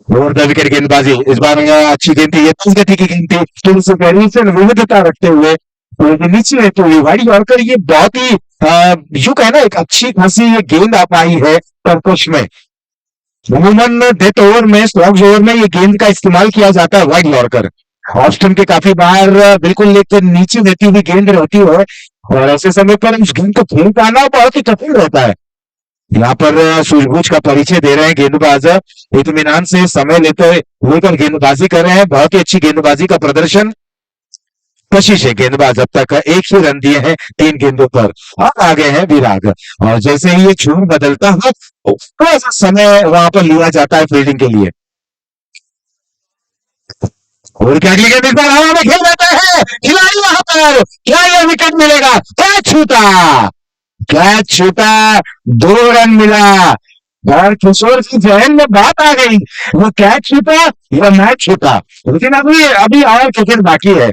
ओवर द विकेट गेंदबाजी इस बार अच्छी गेंद थी, ये तेज गति की गेंद थी, तो उसे वेरिएशन विविधता रखते हुए नीचे रहते हुए वाइड यॉर्कर, ये बहुत ही यूं कहना एक अच्छी खासी ये गेंद आ पाई है पर्पस में। अमूमन डेथ ओवर में, स्लॉग्स ओवर में ये गेंद का इस्तेमाल किया जाता है वाइड यॉर्कर। ऑस्टन के काफी बार बिल्कुल एक नीचे रहती हुई गेंद रहती है, और ऐसे समय पर उस गेंद को खेल पाना बहुत ही कठिन रहता है। यहाँ पर सूझबूझ का परिचय दे रहे हैं गेंदबाज, इत्मीनान से समय लेकर गेंदबाजी कर रहे हैं। बहुत ही अच्छी गेंदबाजी का प्रदर्शन। कशिश है गेंदबाज, अब तक एक ही रन दिए हैं 3 गेंदों पर। अब आगे हैं विराग, और जैसे ही ये छोर बदलता है, थोड़ा सा समय वहां पर लिया जाता है फील्डिंग के लिए। और क्या अगली गेंद पर हवा में खेल जाता है खिलाड़ी, वहां पर क्या यह विकेट मिलेगा? कैच छूटा, कैच छूटा, 2 रन मिला, और किशोर की जहन में बात आ गई, वो कैच छूटा या मैच छूटा। लेकिन अभी और क्रिकेट बाकी है।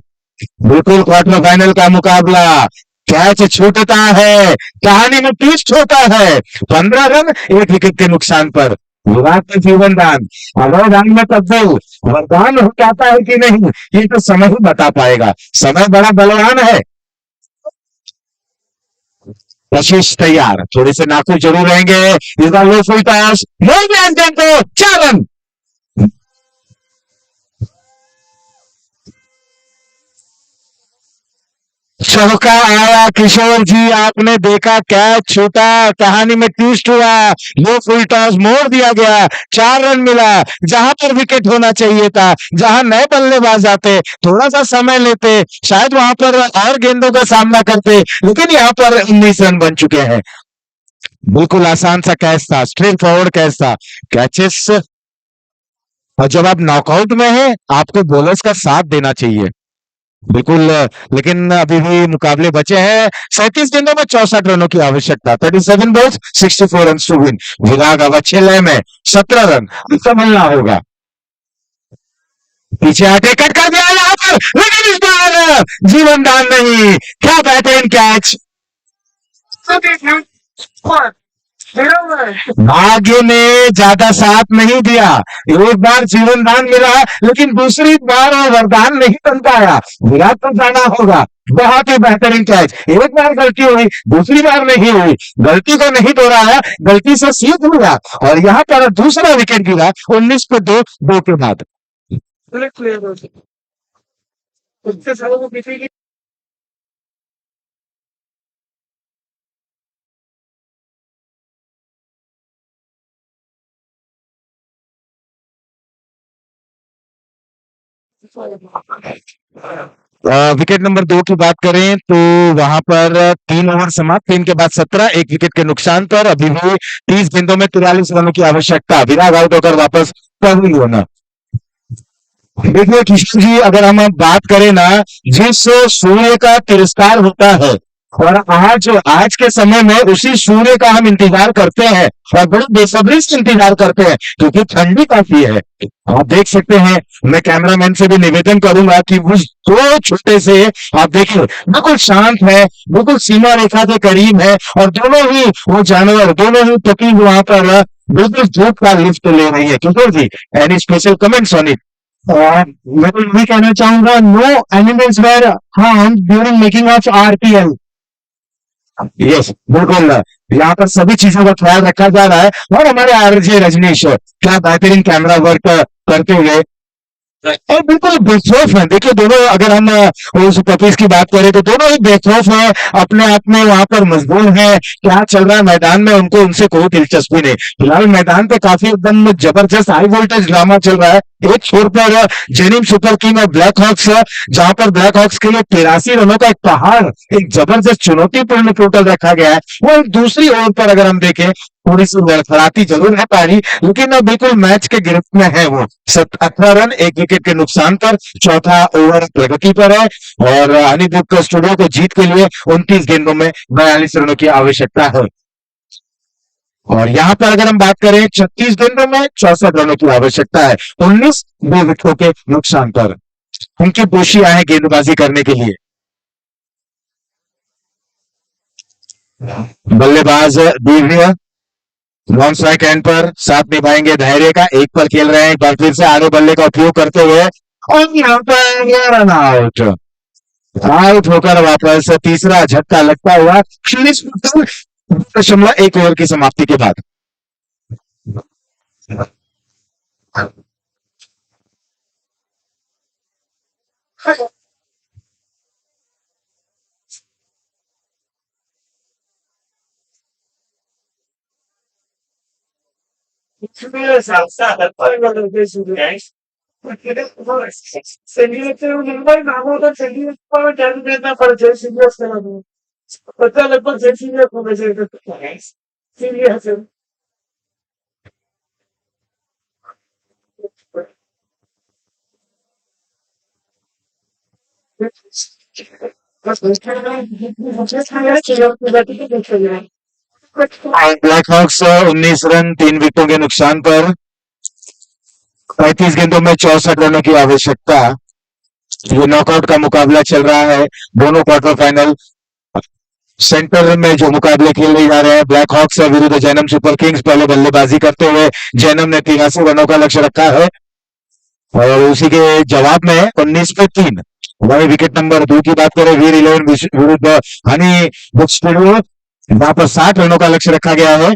बिल्कुल क्वार्टर फाइनल का मुकाबला, कैच छूटता है, कहानी में ट्विस्ट होता है। 15 रन 1 विकेट के नुकसान पर विराट का जीवन दान, अगर दान में तब्दील वरदान हो जाता है कि नहीं, ये तो समय ही बता पाएगा। समय बड़ा बलवान है। कशिश तैयार, थोड़े से नाखुश जरूर रहेंगे। इस बार लो फुल टॉस, 4 रन। चौका आया किशोर जी, आपने देखा कैच छूटा, कहानी में ट्विस्ट हुआ, लो फुल टॉस मोड़ दिया गया, 4 रन मिला। जहां पर विकेट होना चाहिए था, जहां नए बल्लेबाज आते, थोड़ा सा समय लेते, शायद वहां पर और गेंदों का सामना करते, लेकिन यहां पर 19 रन बन चुके हैं। बिल्कुल आसान सा कैच था, स्ट्रेट फॉरवर्ड कैच था। कैचेस, और जब आप नॉकआउट में हैं, आपको बॉलर्स का साथ देना चाहिए। बिल्कुल, लेकिन अभी भी मुकाबले बचे हैं। 37 गेंदों में 64 रनों की आवश्यकता, 37 बॉल्स 64 रन टू विन। विराग अब अच्छे लय में, 17 रन संभलना होगा। पीछे आके कट कर दिया यहाँ पर, लेकिन इस बार जीवन दान नहीं, क्या बैटिंग कैच। भाग्य ने ज्यादा साथ नहीं दिया, एक बार जीवन दान मिला, लेकिन दूसरी बार वरदान नहीं बन पाया। विराट को जाना होगा। बहुत ही बेहतरीन कैच, एक बार गलती हुई, दूसरी बार नहीं हुई, गलती को नहीं दोहराया, गलती से सीख हुआ, और यहाँ पर दूसरा विकेट गिरा 19 पे 2 के बाद। विकेट नंबर 2 की बात करें तो वहां पर 3 ओवर समाप्त, 3 के बाद 17, 1 विकेट के नुकसान पर। अभी भी 30 गेंदों में 43 रनों की आवश्यकता। विराग आउट होकर वापस पहली ओवर। देखिए किशन जी, अगर हम अब बात करें ना, जिस सूर्य का तिरस्कार होता है और आज के समय में उसी सूर्य का हम इंतजार करते हैं और बड़ी बेसब्री से इंतजार करते हैं क्योंकि ठंडी काफी है। आप देख सकते हैं, मैं कैमरामैन से भी निवेदन करूंगा कि उस दो छोटे से, आप देखिए बिल्कुल शांत है, बिल्कुल सीमा रेखा के करीब है और दोनों ही वो जानवर, दोनों ही पक्षी वहां पर बिल्कुल धूप का लिफ्ट ले रही है। Kishore ji, any special comments on it? मैं तो यही कहना चाहूंगा, no animals were harm during making of RPL. Yes, बिल्कुल। यहाँ पर सभी चीजों का ख्याल रखा जा रहा है और हमारे आरजे रजनीश क्या बेहतरीन कैमरा वर्क करते हुए और बिल्कुल बेखौफ है। देखिए दोनों, अगर हम उस पपीज की बात करें तो दोनों ही बेखौफ है, अपने आप में वहां पर मजबूर है। क्या चल रहा है मैदान में उनको, उनसे कोई दिलचस्पी नहीं। फिलहाल मैदान पे काफी एकदम जबरदस्त हाई वोल्टेज ड्रामा चल रहा है। एक छोर पर जेनिम सुपर किंग और ब्लैक हॉक्स, जहां पर ब्लैक हॉक्स के लिए 83 रनों का एक पहाड़, एक जबरदस्त चुनौतीपूर्ण टोटल रखा गया है। वो दूसरी ओर पर अगर हम देखें, थोड़ी सी लड़खड़ाती जरूर है पारी, लेकिन अब बिल्कुल मैच के गिरफ्त में है वो। 18 रन, एक विकेट के नुकसान पर, चौथा ओवर प्रगति पर है और हनीब्रुक स्टूडियो को जीत के लिए 29 गेंदों में 42 रनों की आवश्यकता है। और यहां पर अगर हम बात करें 36 गेंदों में 64 रनों की आवश्यकता है, 19 दो विकेटों के नुकसान पर। उनकी दोषी आए गेंदबाजी करने के लिए। बल्लेबाज दिव्य लॉन्ग स्ट्राइक एंड पर साथ निभाएंगे धैर्य का, एक पर खेल रहे हैं, एक बार फिर से आगे बल्ले का उपयोग करते हुए और यहाँ पर रन आउट। आउट होकर वापस तीसरा झटका लगता हुआ 0.1 ओवर की समाप्ति के बाद। ब्लैक हॉक्स 19 रन 3 विकेटों के नुकसान पर, 35 गेंदों में 64 रनों की आवश्यकता। ये नॉकआउट का मुकाबला चल रहा है, दोनों क्वार्टर फाइनल सेंटर में जो मुकाबले खेले जा रहे हैं, ब्लैक हॉक्स विरुद्ध जैनम सुपर किंग्स। पहले बल्लेबाजी करते हुए जैनम ने 83 रनों का लक्ष्य रखा है और उसी के जवाब में 19 पे 3। वही विकेट नंबर 2 की बात करें, वीर 11 विरुद्ध हनी बुक स्टूडियो, वहां पर 60 रनों का लक्ष्य रखा गया है।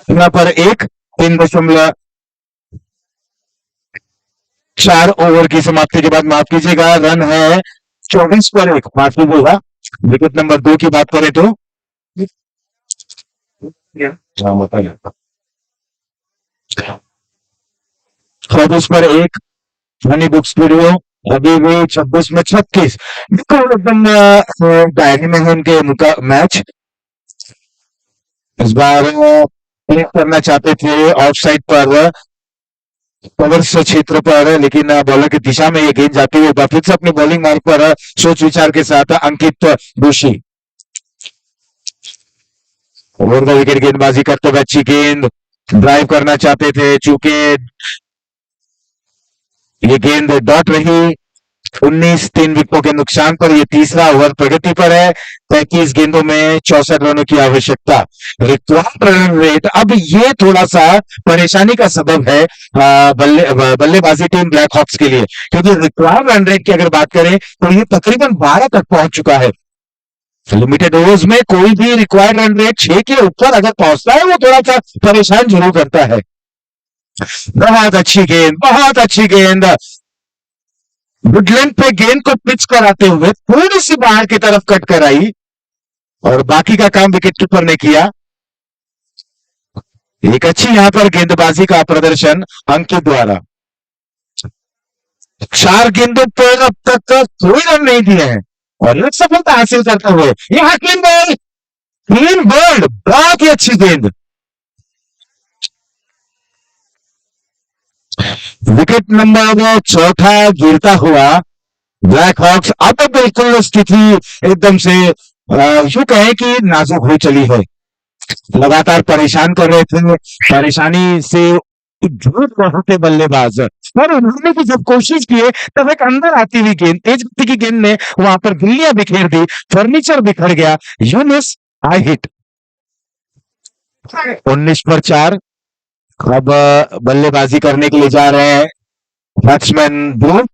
यहाँ पर 3.4 ओवर की समाप्ति के बाद, माफ कीजिएगा, रन है 24 पर 1, माफ कीजिएगा। विकेट नंबर 2 की बात करें तो 24 पर 1, हनी बुक स्टूडियो अभी भी 26 में 36। बिल्कुल एकदम डायरी में है उनके मैच। इस बार क्लिक करना चाहते थे ऑफ साइड पर, कवर्स क्षेत्र पर, लेकिन बॉलर की दिशा में ये गेंद जाती हुई फिर से अपनी बॉलिंग मार्ग पर सोच विचार के साथ अंकित दोषी ओवर द विकेट गेंदबाजी करते हुए अच्छी गेंद ड्राइव करना चाहते थे, चूंकि ये गेंद डॉट रही। 19 3 विकेटों के नुकसान पर, यह तीसरा ओवर प्रगति पर है, 35 गेंदों में 64 रनों की आवश्यकता। रिक्वायर्ड रन रेट, अब ये थोड़ा सा परेशानी का सबब है बल्लेबाजी टीम ब्लैक हॉक्स के लिए, क्योंकि रिक्वायर्ड रन रेट की अगर बात करें तो ये तकरीबन 12 तक पहुंच चुका है। लिमिटेड ओवर्स में कोई भी रिक्वायर्ड रन रेट 6 के ऊपर अगर पहुंचता है वो थोड़ा सा परेशान जरूर करता है। बहुत अच्छी गेंद, बहुत अच्छी गेंद, वुडलैंड पे गेंद को पिच कराते हुए थोड़ी सी बाहर की तरफ कट कर आई और बाकी का काम विकेट कीपर ने किया। एक अच्छी यहां पर गेंदबाजी का प्रदर्शन अंकित द्वारा। 4 गेंदों पर अब तक कोई रन नहीं दिए हैं और एक सफलता हासिल करते हुए यहां क्लीन बॉल्ड, बहुत ही अच्छी गेंद। विकेट नंबर चौथा गिरता हुआ ब्लैक हॉक्स अब बिल्कुल स्थिति एकदम से यूं कहें कि नाजुक हो चली है। लगातार परेशान कर रहे थे, परेशानी से झूठ रहे थे बल्लेबाज, पर उन्होंने भी जब कोशिश किए तब एक अंदर आती हुई गेंद, तेज गति की गेंद ने वहां पर गिल्लियां बिखेर दी, फर्नीचर बिखर गया। यूनिस आई हिट 19 पर 4। अब बल्लेबाजी करने के लिए जा रहे हैं बैट्समैन ध्रुव,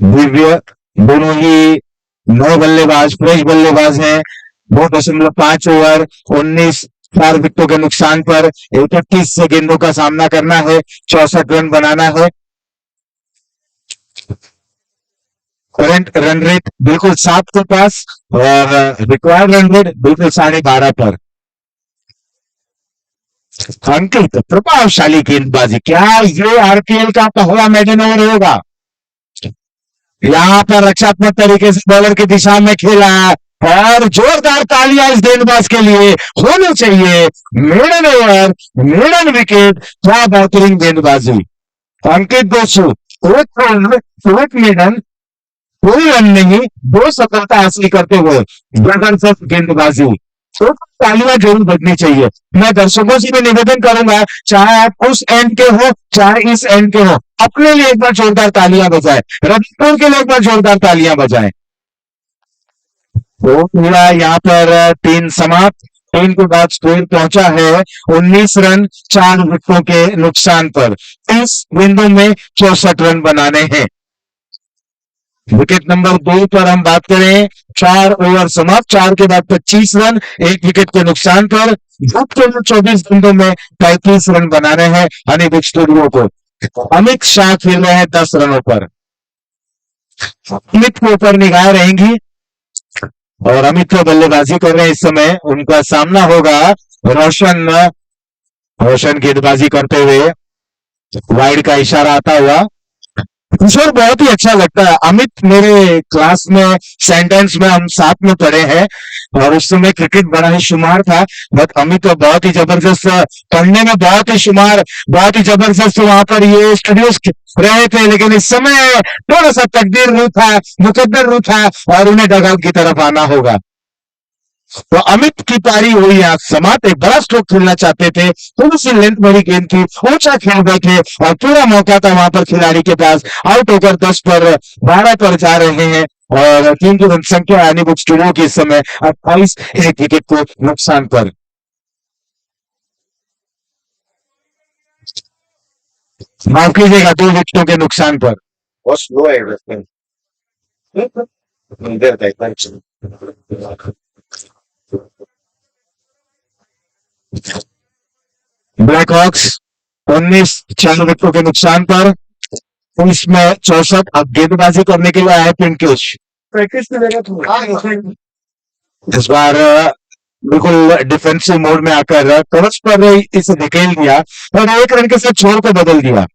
दिव्य, दोनों ही नए बल्लेबाज, फ्रेश बल्लेबाज हैं। 2.5 ओवर, 19 4 विकेटों के नुकसान पर 31 से गेंदों का सामना करना है, 64 रन बनाना है। करंट रन रेट बिल्कुल 7 के पास और रिक्वायर्ड रन रेट बिल्कुल 12.5 पर। अंकित, प्रभावशाली गेंदबाजी, क्या ये आरपीएल का पहला मेडन ओवर होगा? यहां पर रक्षात्मक तरीके से बॉलर की दिशा में खेला और जोरदार तालियां इस गेंदबाज के लिए होनी चाहिए। मेडन ओवर, मेडन विकेट, क्या बेहतरीन गेंदबाजी। अंकित दोषी, एक रन, एक मेडन, कोई रन नहीं, 2 सफलता हासिल करते हुए जबरदस्त गेंदबाजी। तो तालियां जरूर बजनी चाहिए। मैं दर्शकों से भी निवेदन करूंगा, चाहे आप उस एंड के हो चाहे इस एंड के हो, अपने लिए एक बार जोरदार तालियां बजाएं, रविपुर के लिए एक बार जोरदार तालियां बजाएं। तो पूरा यहाँ पर 3 समाप्त, 3 के बाद स्कोर पहुंचा है 19 रन 4 विकेटों के नुकसान पर। 30 गेंदों में 64 रन बनाने हैं। विकेट नंबर 2 पर हम बात करें, 4 ओवर समाप्त, 4 के बाद 25 रन 1 विकेट के नुकसान पर। 24 गेंदों में 35 रन बनाने हैं हनीबिग स्टूडियो को। अमित शाह खेल रहे हैं 10 रनों पर। अमित के ऊपर निगाह रहेंगी और अमित को बल्लेबाजी कर रहे हैं इस समय। उनका सामना होगा रोशन, रोशन गेंदबाजी करते हुए, वाइड का इशारा आता हुआ। किशोर, बहुत ही अच्छा लगता है। अमित मेरे क्लास में सेंटेंस में हम साथ में पढ़े हैं और उस समय क्रिकेट बड़ा ही शुमार था, बट अमित तो बहुत ही जबरदस्त, पढ़ने में बहुत ही शुमार, बहुत ही जबरदस्त वहां पर ये स्टूडियोज रहे थे। लेकिन इस समय थोड़ा सा तकदीर रू था, मुकद्दर रू था और उन्हें डगआउट की तरफ आना होगा। तो अमित की पारी हुई आज समाप्त। एक बड़ा स्ट्रोक खेलना चाहते थे, थोड़ी सी लेंथ भरी गेंद थी, ऊंचा खेल गए थे और पूरा मौका था वहां पर खिलाड़ी के पास। आउट होकर 10 पर 12 पर जा रहे हैं और टीम की रन संख्या हनीबिग स्टूडियो की इस समय 28, 1 विकेट को नुकसान पर। माफ कीजिएगा, 2 विकेटों के नुकसान पर। बहुत स्लो है बैट्समैन। देर तक ब्लैक हॉक्स 19 4 विकेटों के नुकसान पर, इसमें 64। अब गेंदबाजी करने के लिए आया पिंकेश। प्रैक्टिस में लगा था। इस बार बिल्कुल डिफेंसिव मोड में आकर कवच पर इसे धकेल दिया और 1 रन के साथ छोर को बदल दिया।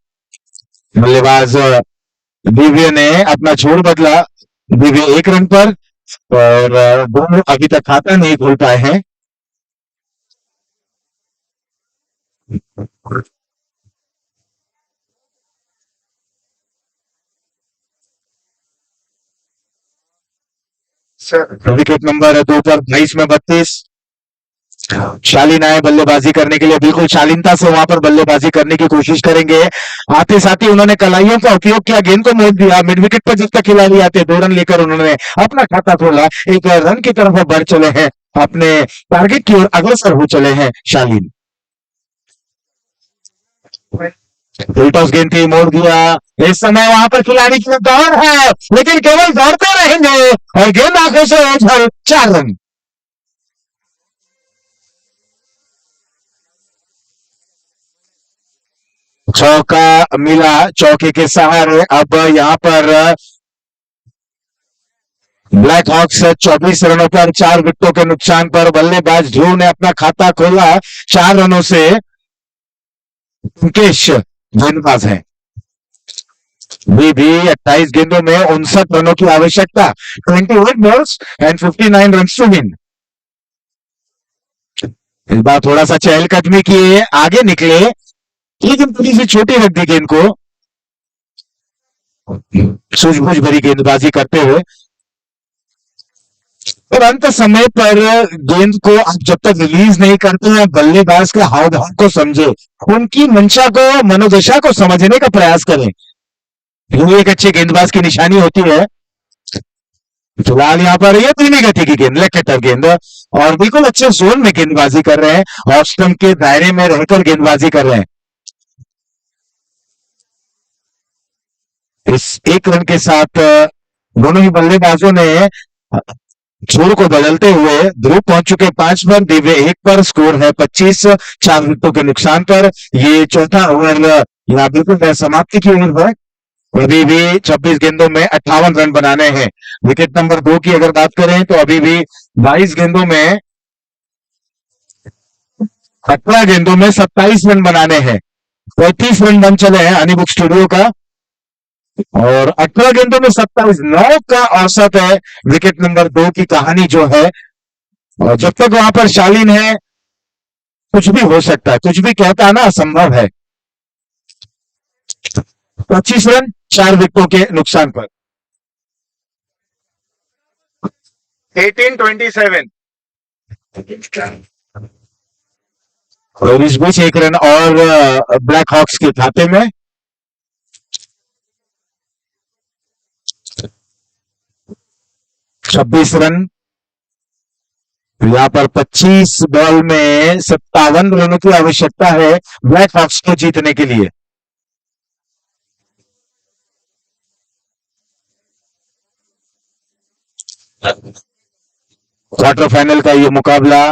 बल्लेबाज दिव्य ने अपना छोर बदला, दिव्य 1 रन पर और दोनों अभी तक खाता नहीं खोल पाए हैं। विकेट नंबर 2 पर 22 में 32। शालीन आए बल्लेबाजी करने के लिए, बिल्कुल शालीनता से वहां पर बल्लेबाजी करने की कोशिश करेंगे। आते साथ ही उन्होंने कलाइयों का उपयोग किया, गेंद को मोड़ दिया। मिड विकेट पर जब तक खिलाड़ी आते 2 रन लेकर उन्होंने अपना खाता खोला। 1 रन की तरफ बढ़ चले हैं, अपने टारगेट की ओर अग्रसर हो चले हैं शालीन। टॉस गेंद थी, मोड़ दिया। इस समय वहां पर खिलाड़ी की दौड़ है, लेकिन केवल दौड़ते रहेंगे और गेंद आंखों से ओझल। 4 रन। चौका मिला, चौके के सहारे अब यहां पर ब्लैक हॉक्स 24 रनों पर 4 विकेटों के नुकसान पर। बल्लेबाज ध्रुव ने अपना खाता खोला 4 रनों से। मुकेश गेंदबाज है, भी 28 गेंदों में 59 रनों की आवश्यकता। 28 balls and 59 run to win. इस बार थोड़ा सा चहलकदमी किए, आगे निकले लेकिन थोड़ी सी छोटी रख दी गेंद को सूझबूझ भरी गेंदबाजी करते हुए। और अंत समय पर गेंद को आप जब तक रिलीज नहीं करते हैं बल्लेबाज के हाव भाव को समझे, उनकी मंशा को, मनोदशा को समझने का प्रयास करें। ये एक अच्छे गेंदबाज की निशानी होती है। फिलहाल यहाँ पर ये धीमी गति की गेंद, लेग की तरफ गेंद, और बिल्कुल अच्छे जोन में गेंदबाजी कर रहे हैं, ऑफ स्टंप के दायरे में रहकर गेंदबाजी कर रहे हैं। इस एक रन के साथ दोनों ही बल्लेबाजों ने छोर को बदलते हुए ध्रुव पहुंच चुके 5 पर, दिव्य 1 पर। स्कोर है 25, 4 विकेटों के नुकसान पर। ये चौथा ओवर यहाँ बिल्कुल समाप्ति की ओर है। अभी भी 26 गेंदों में 58 रन बनाने हैं। विकेट नंबर 2 की अगर बात करें तो अभी भी 22 गेंदों में 18 गेंदों में 27 रन बनाने हैं। 35 रन बन चले हैं हनीबुक स्टूडियो का, और 18 गेंदों में 27, 9 का औसत है विकेट नंबर 2 की कहानी जो है। और जब तक वहां पर शालीन है कुछ भी हो सकता है, कुछ भी कहता है ना असंभव है। 25 रन 4 विकेटों के नुकसान पर। 18-27। और इस बीच 1 रन और ब्लैक हॉक्स के खाते में। छब्बीस रन, यहाँ पर 25 बॉल में 57 रनों की आवश्यकता है ब्लैक हॉक्स को जीतने के लिए। क्वार्टर फाइनल का ये मुकाबला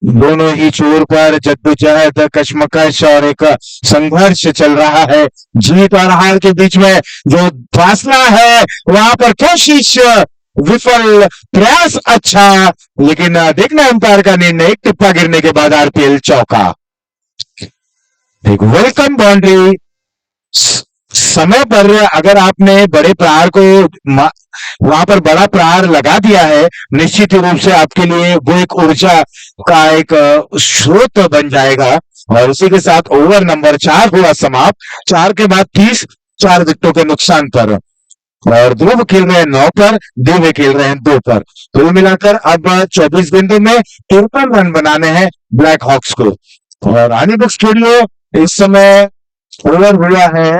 दोनों ही छोर पर जद्दोजहद, कशमकश और एक संघर्ष चल रहा है। जीत और हार के बीच में जो फासला है वहां पर कोशिश विफल, प्रयास अच्छा, लेकिन देखना अंपायर का निर्णय। एक टिप्पा गिरने के बाद आरपीएल चौका, एक वेलकम बाउंड्री। समय पर अगर आपने बड़े प्रहार को वहां पर बड़ा प्रहार लगा दिया है, निश्चित रूप से आपके लिए वो एक ऊर्जा का एक स्रोत बन जाएगा। और उसी के साथ ओवर नंबर 4 हुआ समाप्त। 4 के बाद 30, 4 विकेटों के नुकसान पर। और ध्रुव खेल रहे हैं 9 पर, दिव्य खेल रहे हैं 2 पर। कुल मिलाकर अब 24 गेंदों में 53 रन बनाने हैं ब्लैक हॉक्स को। और हनीबुक स्टूडियो इस समय ओवर हुआ है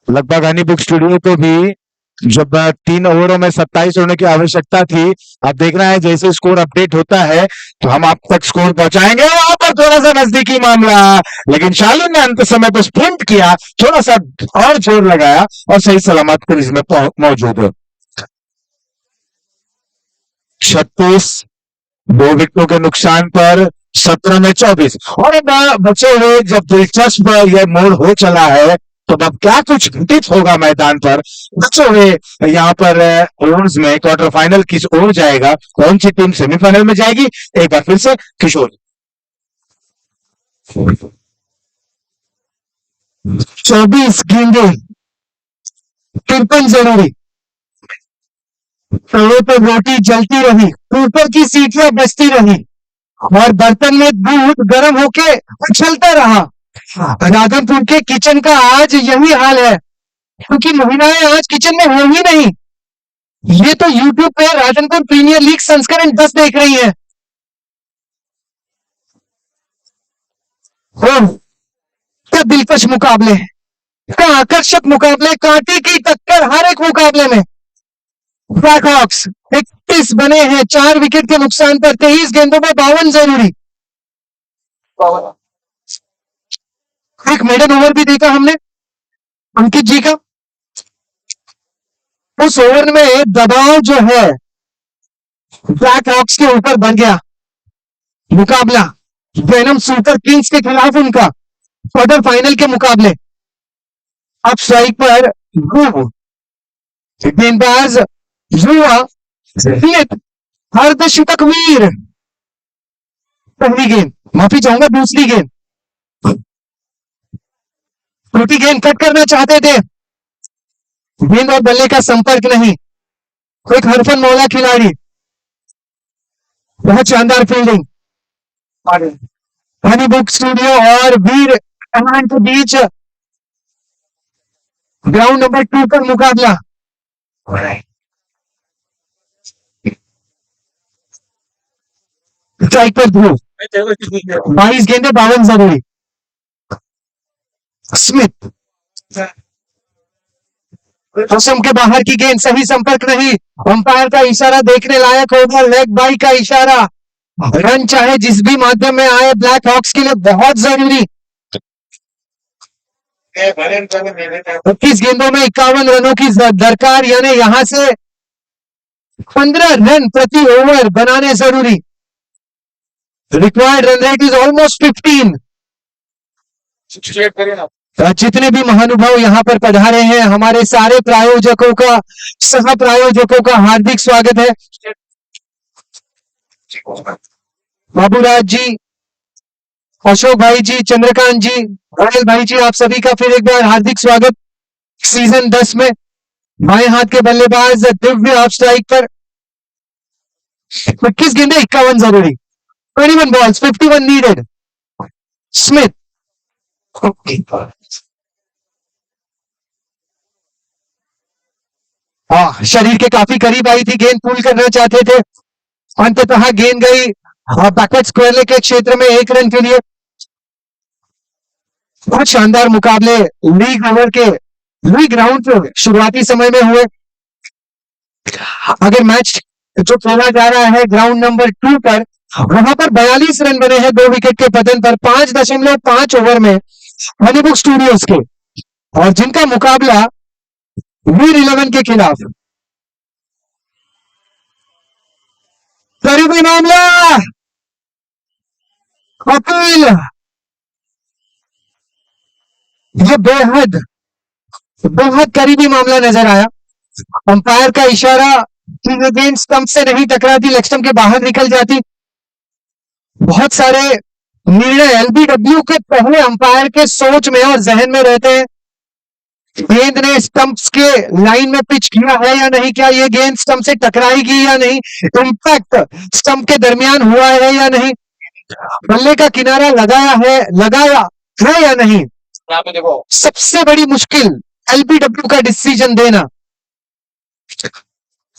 लगभग। हनीबुक स्टूडियो को भी जब 3 ओवरों में 27 रनों की आवश्यकता थी, अब देखना है जैसे स्कोर अपडेट होता है तो हम आप तक स्कोर पहुंचाएंगे। वहां पर थोड़ा सा नजदीकी मामला, लेकिन शालीन ने अंत समय पर स्प्रिंट किया, थोड़ा सा और जोर लगाया और सही सलामत क्रीज में मौजूद है। 36, 2 विकेटों के नुकसान पर 17 में 24। और अब बचे हुए जब दिलचस्प यह मोड़ हो चला है तो अब क्या कुछ घटित होगा मैदान पर। बचे हुए यहाँ पर ओवर्स में क्वार्टर फाइनल किस ओर जाएगा, कौन सी टीम सेमीफाइनल में जाएगी, एक बार फिर से किशोर। 24 गेंदें, 53 जरूरी। तवे पर रोटी जलती रही, ऊपर की सीटियां बजती रही और बर्तन में दूध गर्म होके उछलता रहा। राधनपुर के किचन का आज यही हाल है, क्योंकि महिलाएं आज किचन में हो ही नहीं। ये तो यूट्यूब पे राधनपुर प्रीमियर लीग संस्करण 10 देख रही है। क्या दिलकश मुकाबले, क्या आकर्षक मुकाबले, कांटे की टक्कर हर एक मुकाबले में। ब्लैक हॉक्स 31 बने हैं 4 विकेट के नुकसान पर, 23 गेंदों में 52 जरूरी। एक मेडन ओवर भी देखा हमने अंकित जी का। उस ओवर में दबाव जो है ब्लैक हॉक्स के ऊपर बन गया। मुकाबला वेनम सुपर किंग्स के खिलाफ उनका क्वार्टर फाइनल के मुकाबले। अब स्ट्राइक पर गेंदबाज युवा अर्धशतक वीर। पहली गेंद, माफी चाहूंगा, दूसरी गेंद। टूटी गेंद कट करना चाहते थे, गेंद और बल्ले का संपर्क नहीं। एक हरफन मौला खिलाड़ी, बहुत शानदार फील्डिंग। हनी बुक स्टूडियो और वीर इलेवन के बीच ग्राउंड नंबर 2 पर मुकाबला। स्ट्राइक पर ध्रुव, 22 गेंदे 52 जरूरी। स्मिथ, रसम के बाहर की गेंद, सही संपर्क नहीं, अंपायर का इशारा देखने लायक होगा, लेग बाई का इशारा। रन चाहे जिस भी माध्यम में आए ब्लैक हॉक्स के लिए बहुत जरूरी। 25 गेंदों में 51 रनों की दरकार, यानी यहां से 15 रन प्रति ओवर बनाने जरूरी। Required run rate is almost 15। जितने भी महानुभाव यहाँ पर पधारे हैं, हमारे सारे प्रायोजकों का, सह प्रायोजकों का हार्दिक स्वागत है। बाबूराज जी, अशोक भाई जी, चंद्रकांत जी, अनिल भाई जी, आप सभी का फिर एक बार हार्दिक स्वागत। सीजन 10 में बाएं हाथ के बल्लेबाज दिव्य ऑफ स्ट्राइक पर। 21 गेंदे 51 जरूरी। 21 बॉल्स 51 नीडेड। स्मिथ, शरीर के काफी करीब आई थी गेंद, पुल करना चाहते थे, अंततः गेंद गई बैकवर्ड स्क्वायर के क्षेत्र में 1 रन के लिए। बहुत शानदार मुकाबले लीग ओवर के लीग राउंड के शुरुआती समय में हुए। अगर मैच जो खेला जा रहा है ग्राउंड नंबर 2 पर, वहां पर 42 रन बने हैं 2 विकेट के पतन पर 5.5 ओवर में हनी बुक स्टूडियोज के, और जिनका मुकाबला वीर 11 के खिलाफ। करीबी मामला, अपील, ये बेहद बेहद करीबी मामला नजर आया। अंपायर का इशारा कि ये गेंद स्टंप से नहीं टकराती, लेग स्टंप के बाहर निकल जाती। बहुत सारे निर्णय एलबीडब्ल्यू के पहले अंपायर के सोच में और जहन में रहते हैं। गेंद ने स्टंप्स के लाइन में पिच किया है या नहीं, क्या ये गेंद स्टंप से टकराएगी या नहीं, इंपैक्ट स्टंप के दरमियान हुआ है या नहीं, बल्ले का किनारा लगाया है या नहीं। यहाँ पे देखो, सबसे बड़ी मुश्किल एलबीडब्ल्यू का डिसीजन देना।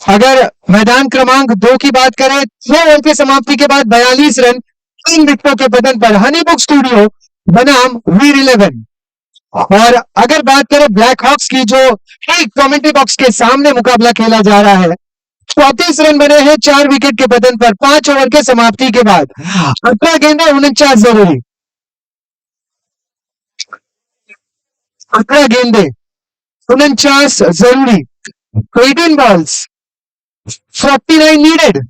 अगर मैदान क्रमांक 2 की बात करें, 6 ओवर की समाप्ति के बाद 42 रन 3 विकेटों के बदन पर हनी बुक स्टूडियो बनाम वीर 11। और अगर बात करें ब्लैक हॉक्स की, जो ठीक कमेंट्री बॉक्स के सामने मुकाबला खेला जा रहा है, 34 रन बने हैं 4 विकेट के बदन पर 5 ओवर के समाप्ति के बाद। 18 गेंदे 49 जरूरी। 18 गेंदे 49 जरूरी। 18 balls 49 needed।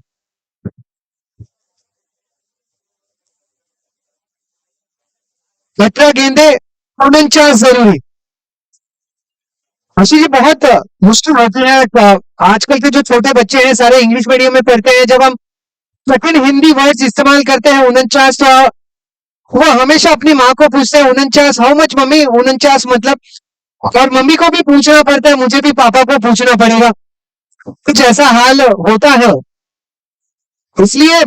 गेंदे 49 जरूरी। आशीष जी, बहुत मुश्किल होती है। आजकल के जो छोटे बच्चे हैं सारे इंग्लिश मीडियम में पढ़ते हैं, जब हम कठिन हिंदी वर्ड्स इस्तेमाल करते हैं 49, तो वो हमेशा अपनी माँ को पूछते हैं 49 हाउ मच मम्मी, 49 मतलब, और मम्मी को भी पूछना पड़ता है, मुझे भी पापा को पूछना पड़ेगा, कुछ ऐसा हाल होता है। इसलिए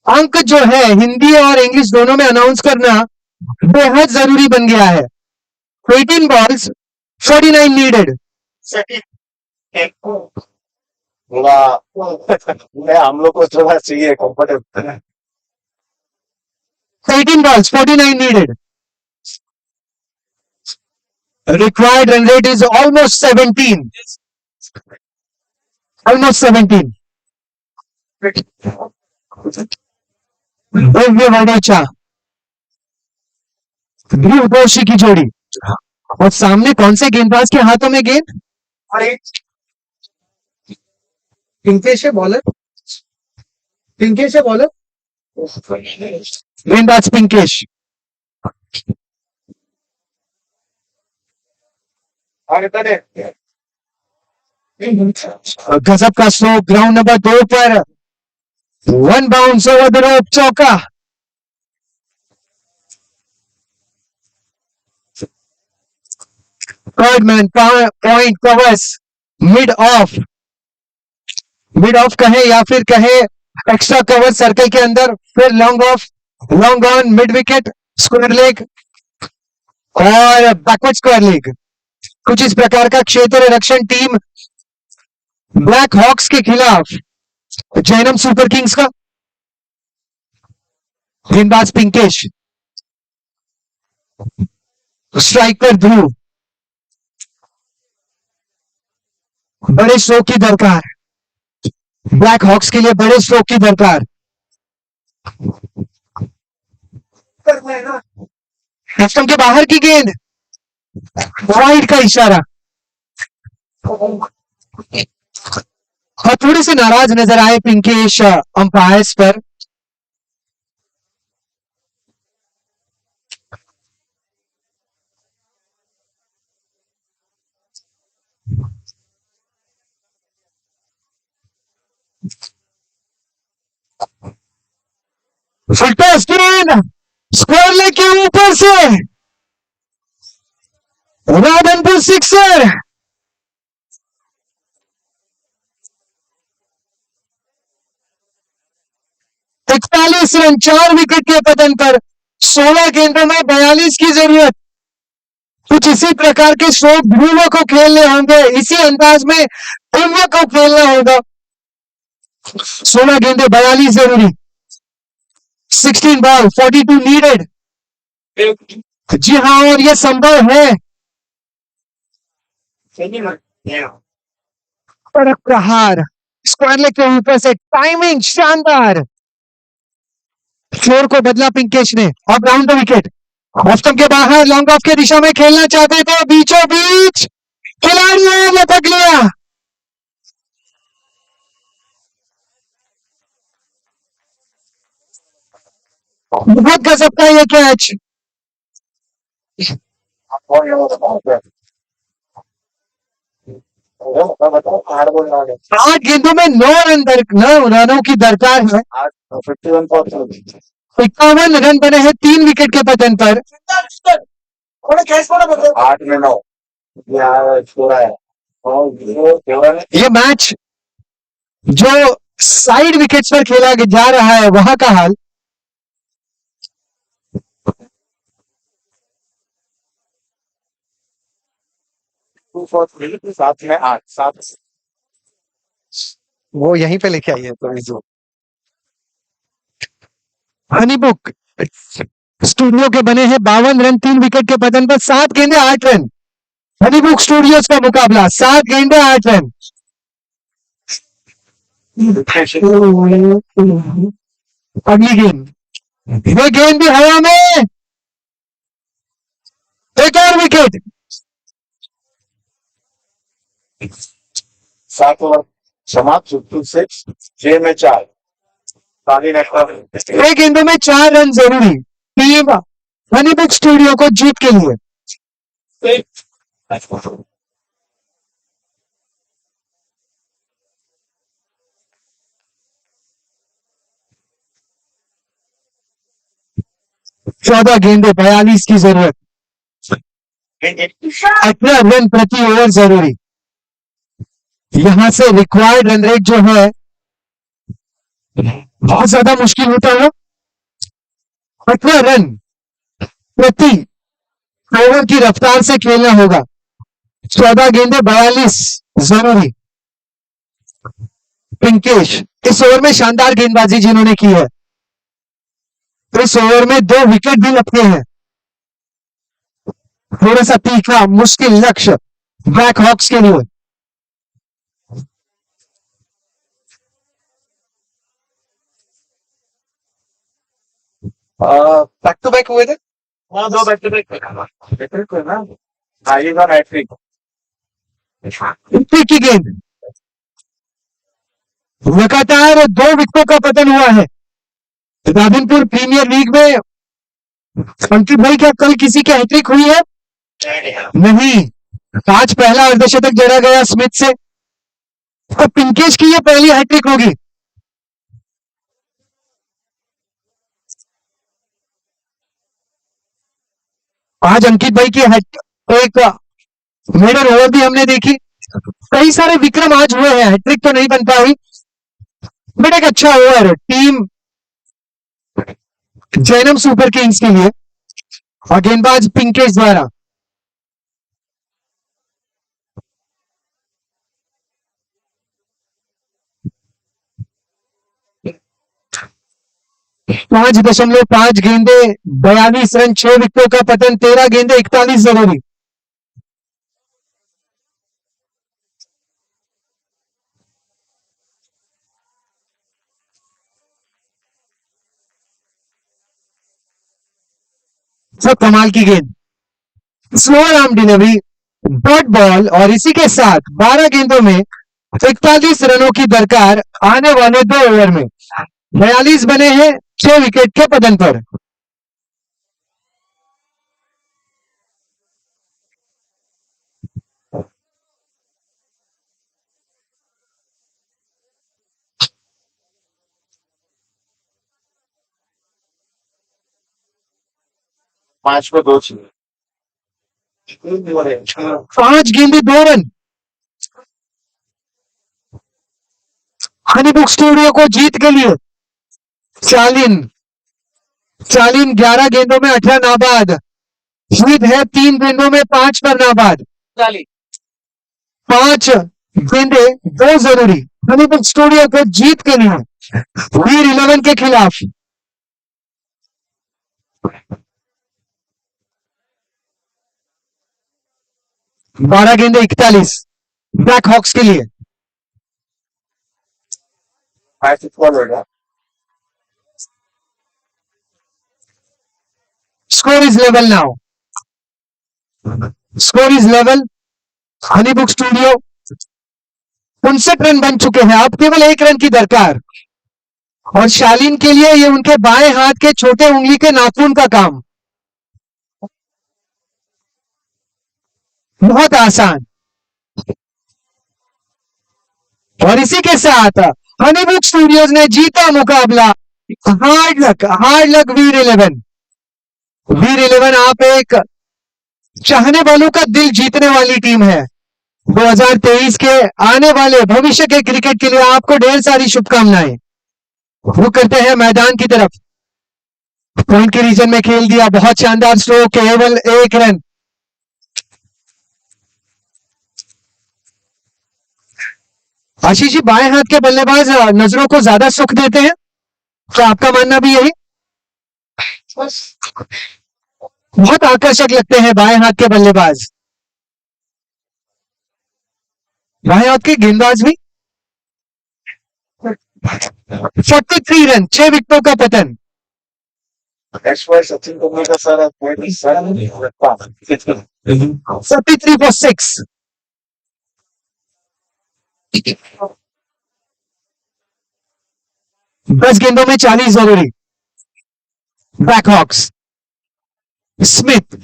अंक जो है हिंदी और इंग्लिश दोनों में अनाउंस करना बेहद जरूरी बन गया है। 18 balls 49 needed। हम लोग को थोड़ा चाहिए comfortable. 18 balls 49 needed। Required run rate is almost 17। Almost 17। Divya वर्णेचा, ध्रुव दोषी की जोड़ी, और सामने कौन से गेंदबाज के हाथों में गेंद? पिंकेश है बॉलर, पिंकेश है बॉलर, गेंदबाज पिंकेश। गजब का स्ट्रोक ग्राउंड नंबर 2 पर, 1 बाउंस ओवर द रोप, चौका। Third man point covers mid of, mid of कहे या फिर कहे एक्स्ट्रा कवर सर्कल के अंदर, फिर long off long on mid wicket, square leg और बैकवर्ड स्क्वायर लेग। कुछ इस प्रकार का क्षेत्र रक्षण टीम ब्लैक हॉक्स के खिलाफ जैनम सुपर किंग्स का। गेंदबाज पिंकेश, स्ट्राइकर ध्रुव। बड़े स्ट्रोक की दरकार, ब्लैक हॉक्स के लिए बड़े स्ट्रोक की दरकार। सिस्टम के बाहर की गेंद, वाइड का इशारा और थोड़े से नाराज नजर आए पिंकेश अंपायर्स पर। फुल स्क्रीन, स्क्वायर लेग के ऊपर से राधनपुर सिक्सर। 41 रन 4 विकेट के पतन पर 16 गेंदों में 42 की जरूरत। कुछ इसी प्रकार के स्ट्रोक ध्रुव को खेलने होंगे, इसी अंदाज में ध्रुव को खेलना होगा। 16 गेंदे 42 जरूरी। 16 बॉल 42 नीडेड। जी हाँ, और यह संभव है। कड़क प्रहार, स्क्वायर लेग के ऊपर से टाइमिंग शानदार। फ्लोर को बदला पिंकेश ने और round the wicket. Off stump के बाहर लॉन्ग ऑफ के दिशा में खेलना चाहते थे, बीचों बीच खिलाड़ी ने लपक लिया। बहुत गजब का ये कैच। 8 गेंदों में 9 रनों की दरकार है। 51 रन बने हैं 3 विकेट के पतन पर। 8 में 9 ये मैच जो साइड विकेट्स पर खेला जा रहा है वहां का हाल। साथ में 8 7 वो यहीं पे लेके आई है तो हनी बुक स्टूडियो के बने हैं 52 रन 3 विकेट के पतन पर 7 गेंदे 8 रन। हनी बुक स्टूडियोज का मुकाबला 7 गेंदे 8 रन। अगली गेंद, ये गेंद भी हवा में, एक और विकेट। 7 ओवर समाप्त। 6 6 में 4 एक गेंदों में 4 रन जरूरी टीम हनी बुक स्टूडियो को जीत के लिए। 14 गेंदे 42 की जरूरत। 18 रन प्रति ओवर जरूरी। यहां से रिक्वायर्ड रन रेट जो है बहुत ज्यादा मुश्किल होता है। 18 रन प्रति ओवर की रफ्तार से खेलना होगा। 14 गेंदे 42 जरूरी। पिंकेश इस ओवर में शानदार गेंदबाजी जिन्होंने की है, इस ओवर में 2 विकेट भी लगते हैं। थोड़ा सा तीखा मुश्किल लक्ष्य ब्लैक हॉक्स के लिए। बैक टू बैक हुए थे। हाँ 2 बैक टू बैक ना। आई का हैट्रिक की गेंद लगातार 2 विकेटों का पतन हुआ है। राधनपुर प्रीमियर लीग में अंकित भाई क्या कल किसी की हैट्रिक हुई है? नहीं, आज पहला अर्धशतक जड़ा गया स्मिथ से, और पिंकेश की यह पहली हैट्रिक होगी। आज अंकित भाई की एक मेडल ओवर भी हमने देखी। कई सारे विक्रम आज हुए हैं, हैट्रिक तो नहीं बन पाई, बट एक अच्छा over team Jainam super Kings के लिए और गेंदबाज पिंकेश द्वारा। पांच दशमलव पांच गेंदे 42 रन, 6 विकेटों का पतन, 13 गेंदे 41 जरूरी। सब कमाल की गेंद, slower arm delivery, dot ball और इसी के साथ 12 गेंदों में 41 रनों की दरकार आने वाले 2 ओवर में। 42 बने हैं 6 विकेट के पतन पर। पांच को 2 चाहिए। 5 गेंदे 2 रन, हनी बुक स्टूडियो को जीत के लिए चालीन 11 गेंदों में 18 नाबाद, जीत है 3 गेंदों में 5 पर नाबाद। 5 गेंदे 2 जरूरी हनी बुक स्टूडियो को जीत के लिए वीर 11 के खिलाफ। बारह गेंदे 41 ब्लैक हॉक्स के लिए। Score is level now, score is level. Honey book studio 59 run बन चुके हैं, अब केवल 1 रन की दरकार और शालीन के लिए ये उनके बाएं हाथ के छोटे उंगली के नाखून का काम। बहुत आसान। और इसी के साथ हनी बुक स्टूडियोज ने जीता मुकाबला। हार्ड लक वीर 11। वीर 11 आप एक चाहने वालों का दिल जीतने वाली टीम है। 2023 के आने वाले भविष्य के क्रिकेट के लिए आपको ढेर सारी शुभकामनाएं। रुक करते हैं मैदान की तरफ। पॉइंट के रीजन में खेल दिया, बहुत शानदार स्ट्रोक, केवल 1 रन। आशीष जी, बाएं हाथ के बल्लेबाज नजरों को ज्यादा सुख देते हैं, तो आपका मानना भी यही? बहुत आकर्षक लगते हैं बाएं हाथ के बल्लेबाज, बाएं हाथ के गेंदबाज भी। 43 रन, 6 विकेटों का पतन। सचिन कुमार का सारा 43 for 6। 10 गेंदों में 40 जरूरी। ब्लैक हॉक्स, स्मिथ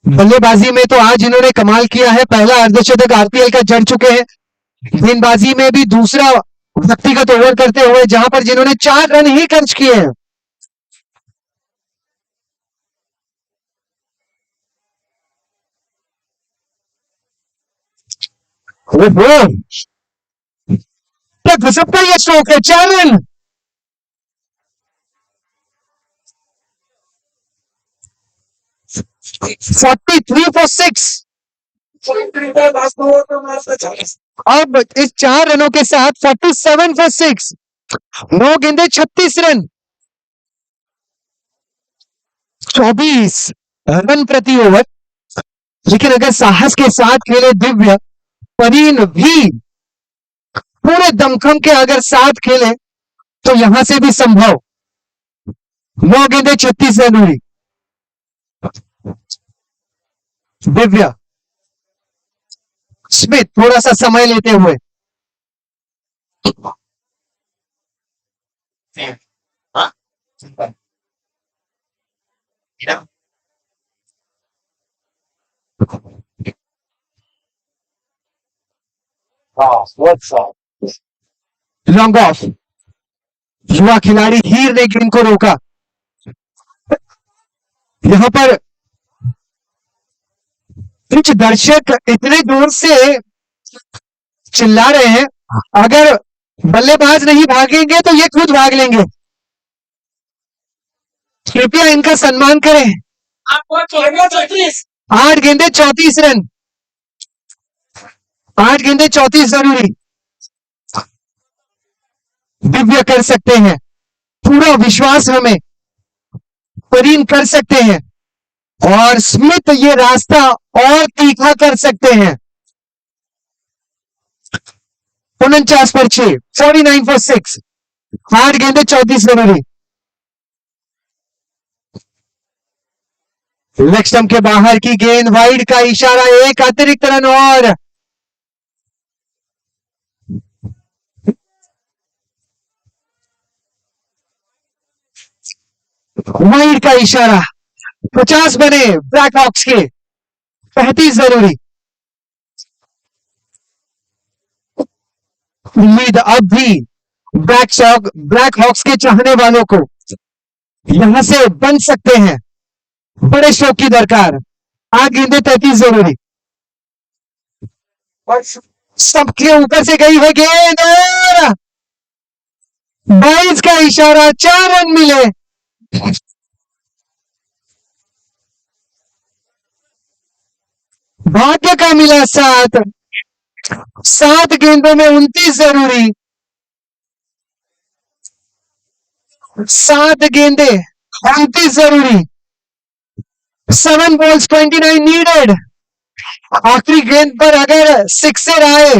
बल्लेबाजी में तो आज इन्होंने कमाल किया है, पहला अर्धशतक आरपीएल का जड़ चुके हैं। गेंदबाजी में भी दूसरा व्यक्तिगत ओवर करते हुए, जहां पर जिन्होंने 4 रन ही खर्च किए हैं। सबका ये स्ट्रोक है, 4 रन। Forty three for 6। अब इस 4 रनों के साथ 47 for 6। 9 गेंदे 36 रन, 24 रन प्रति ओवर। लेकिन अगर साहस के साथ खेले दिव्य, परीन भी पूरे दमखम के अगर साथ खेले तो यहां से भी संभव। 9 गेंदे 36 रन हुई। दिव्या, स्मिथ थोड़ा सा समय लेते हुए, लॉन्ग ऑफ। युवा खिलाड़ी हीर ने गेंद को रोका। यहां पर कुछ दर्शक इतने दूर से चिल्ला रहे हैं, अगर बल्लेबाज नहीं भागेंगे तो ये खुद भाग लेंगे। कृपया इनका सम्मान करें। 8 गेंदे 34 रन। 8 गेंदे 34 जरूरी। दिव्य कर सकते हैं, पूरा विश्वास हमें। करीम कर सकते हैं और स्मिथ ये रास्ता और तीखा कर सकते हैं। 49 पर 6, 49 for 6। 8 गेंदे 34 जरूरी। लेग स्टंप के बाहर की गेंद, वाइड का इशारा, एक अतिरिक्त रन और। वाइड का इशारा। 50 बने ब्लैक हॉक्स के, 35 जरूरी। उम्मीद अब भी ब्लैक हॉक्स के चाहने वालों को यहां से बन सकते हैं। बड़े शौक की दरकार। 8 गेंदे 33 जरूरी। सबके ऊपर से गई है गेंद और 22 का इशारा, 4 रन मिले। भाग्य का मिला साथ। 7 गेंदों में 29 जरूरी। 7 गेंदे 29 जरूरी। 7 balls 29 नीडेड। आखिरी गेंद पर अगर सिक्सर आए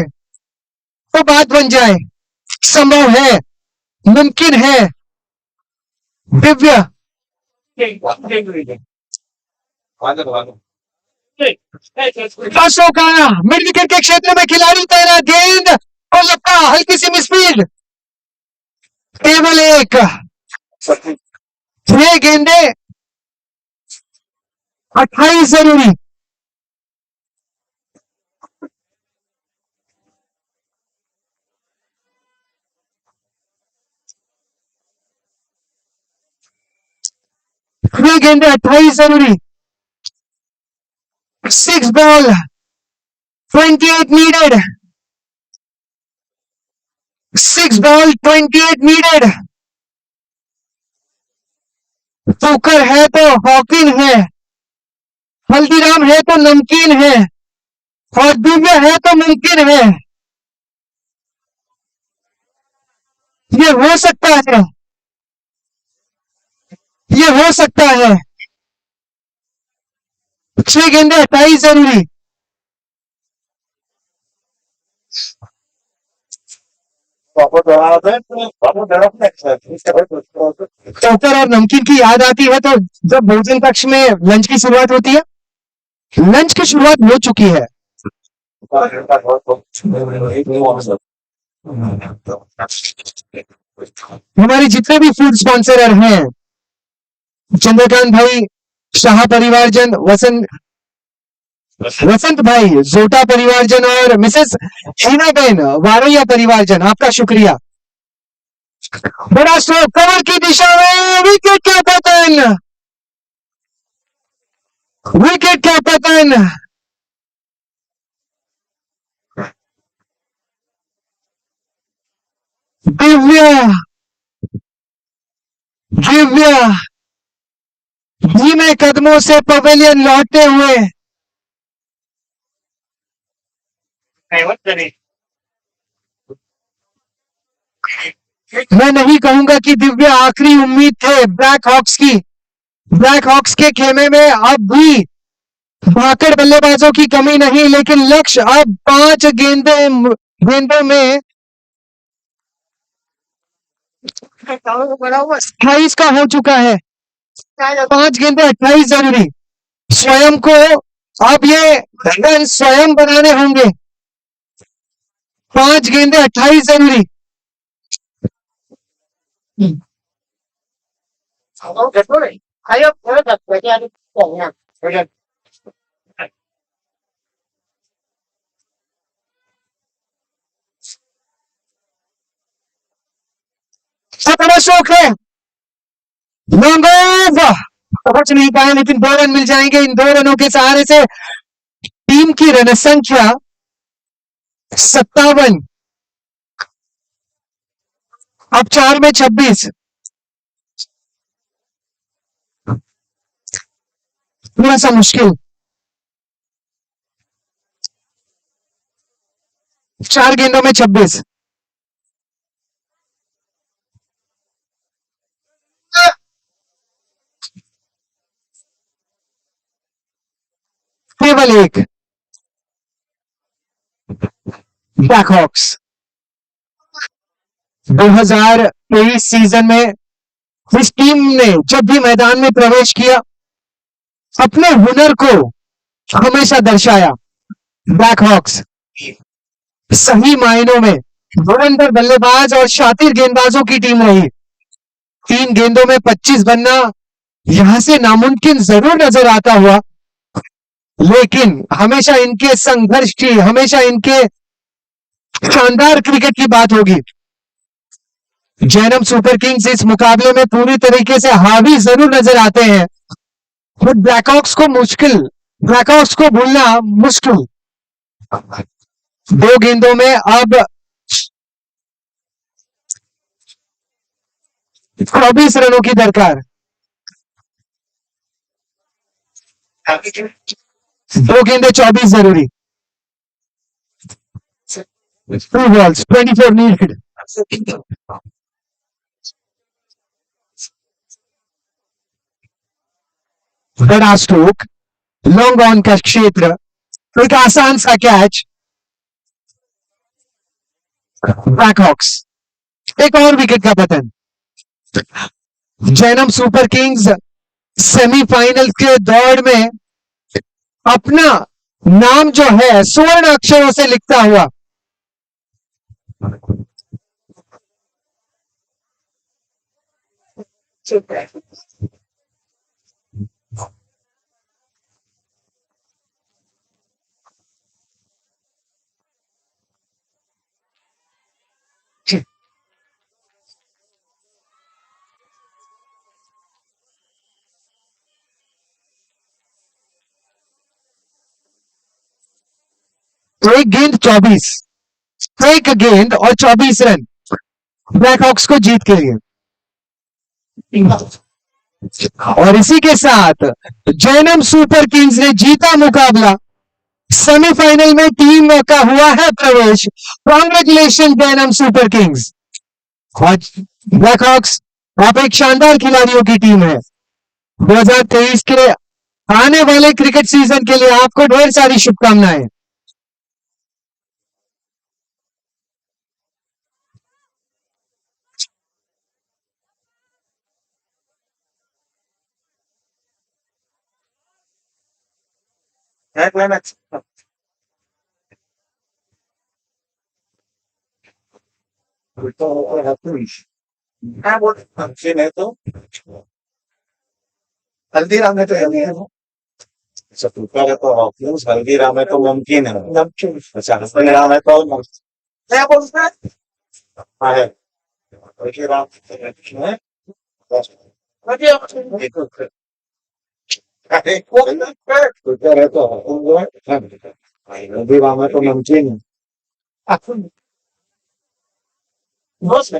तो बात बन जाए। संभव है, मुमकिन है। दिव्य अशोक आया, मिड विकेट के क्षेत्र में खिलाड़ी तैनात, गेंद और लपका, हल्की सी मिसफील्ड। केवल एक। 6 गेंदे 28 जरूरी। छह गेंदे 28 जरूरी। 6 ball 28 needed। 6 ball 28 needed। Poker है तो हॉकिन है, हल्दीराम है तो नमकीन है, और दिव्य है तो मुमकिन है। ये हो सकता है, ये हो सकता है। 6 गेंदे 28 जरूरी। पोकर और नमकीन की याद आती है तो जब भोजन कक्ष में लंच की शुरुआत होती है। लंच की शुरुआत हो चुकी है। हमारे जितने भी फूड स्पॉन्सरर हैं, चंद्रकांत भाई, शाह परिवारजन, वसंत भाई, जोटा परिवारजन और मिसेस हीनाबेन वारैया परिवारजन, आपका शुक्रिया। बड़ा स्ट्रोक कवर की दिशा में, विकेट का पतन, विकेट का पतन। दिव्या, दिव्या धीमे कदमों से पवेलियन लौटते हुए। मैं नहीं कहूंगा कि दिव्या आखिरी उम्मीद थे ब्लैक हॉक्स की। ब्लैक हॉक्स के खेमे में अब भी भाकड़ बल्लेबाजों की कमी नहीं, लेकिन लक्ष्य अब 5 गेंदों में 28 का हो चुका है। 5 गेंदे 28 जरूरी। स्वयं को अब ये रन स्वयं बनाने होंगे। 5 गेंदे 28 जरूरी। बड़ा शौक है, पहुंच नहीं पाए, लेकिन 2 रन मिल जाएंगे। इन 2 रनों के सहारे से टीम की रन संख्या 57 अब 4 में 26, थोड़ा सा मुश्किल। 4 गेंदों में 26, केवल एक। ब्लैक हॉक्स 2023 सीजन में इस टीम ने जब भी मैदान में प्रवेश किया, अपने हुनर को हमेशा दर्शाया। ब्लैक हॉक्स सही मायनों में धुरंधर बल्लेबाज और शातिर गेंदबाजों की टीम रही। 3 गेंदों में 25 बनना यहां से नामुमकिन जरूर नजर आता हुआ, लेकिन हमेशा इनके संघर्ष की, हमेशा इनके शानदार क्रिकेट की बात होगी। जैनम सुपर किंग्स इस मुकाबले में पूरी तरीके से हावी जरूर नजर आते हैं, बट ब्लैकहॉक्स को भूलना मुश्किल। 2 गेंदों में अब 24 रनों की दरकार। 2 गेंदे 24 जरूरी। 2 balls 24 needed। बड़ा स्ट्रोक, लॉन्ग ऑन का क्षेत्र, एक आसान सा कैच। ब्लैकहॉक्स एक और विकेट का पतन। जैनम सुपर किंग्स सेमीफाइनल के दौड़ में अपना नाम जो है स्वर्ण अक्षरों से लिखता हुआ। एक गेंद 24, एक गेंद और 24 रन ब्लैकहॉक्स को जीत के लिए। और इसी के साथ जैनम सुपर किंग्स ने जीता मुकाबला। सेमीफाइनल में टीम का हुआ है प्रवेश। Congratulation Jainam super kings. Blackhawks आप एक शानदार खिलाड़ियों की टीम है। 2023 के आने वाले क्रिकेट सीजन के लिए आपको ढेर सारी शुभकामनाएं। फंक्शन है तो हल्दीराम है तो अच्छा टूटा है तो ऑप्शंस, हल्दीराम है तो मुमकिन है। अच्छा हल्दीराम है तो क्या बोलते हैं? हाँ है हल्दीराम है। टूटा है तो हल्दीराम है तो मुमकिन है। बस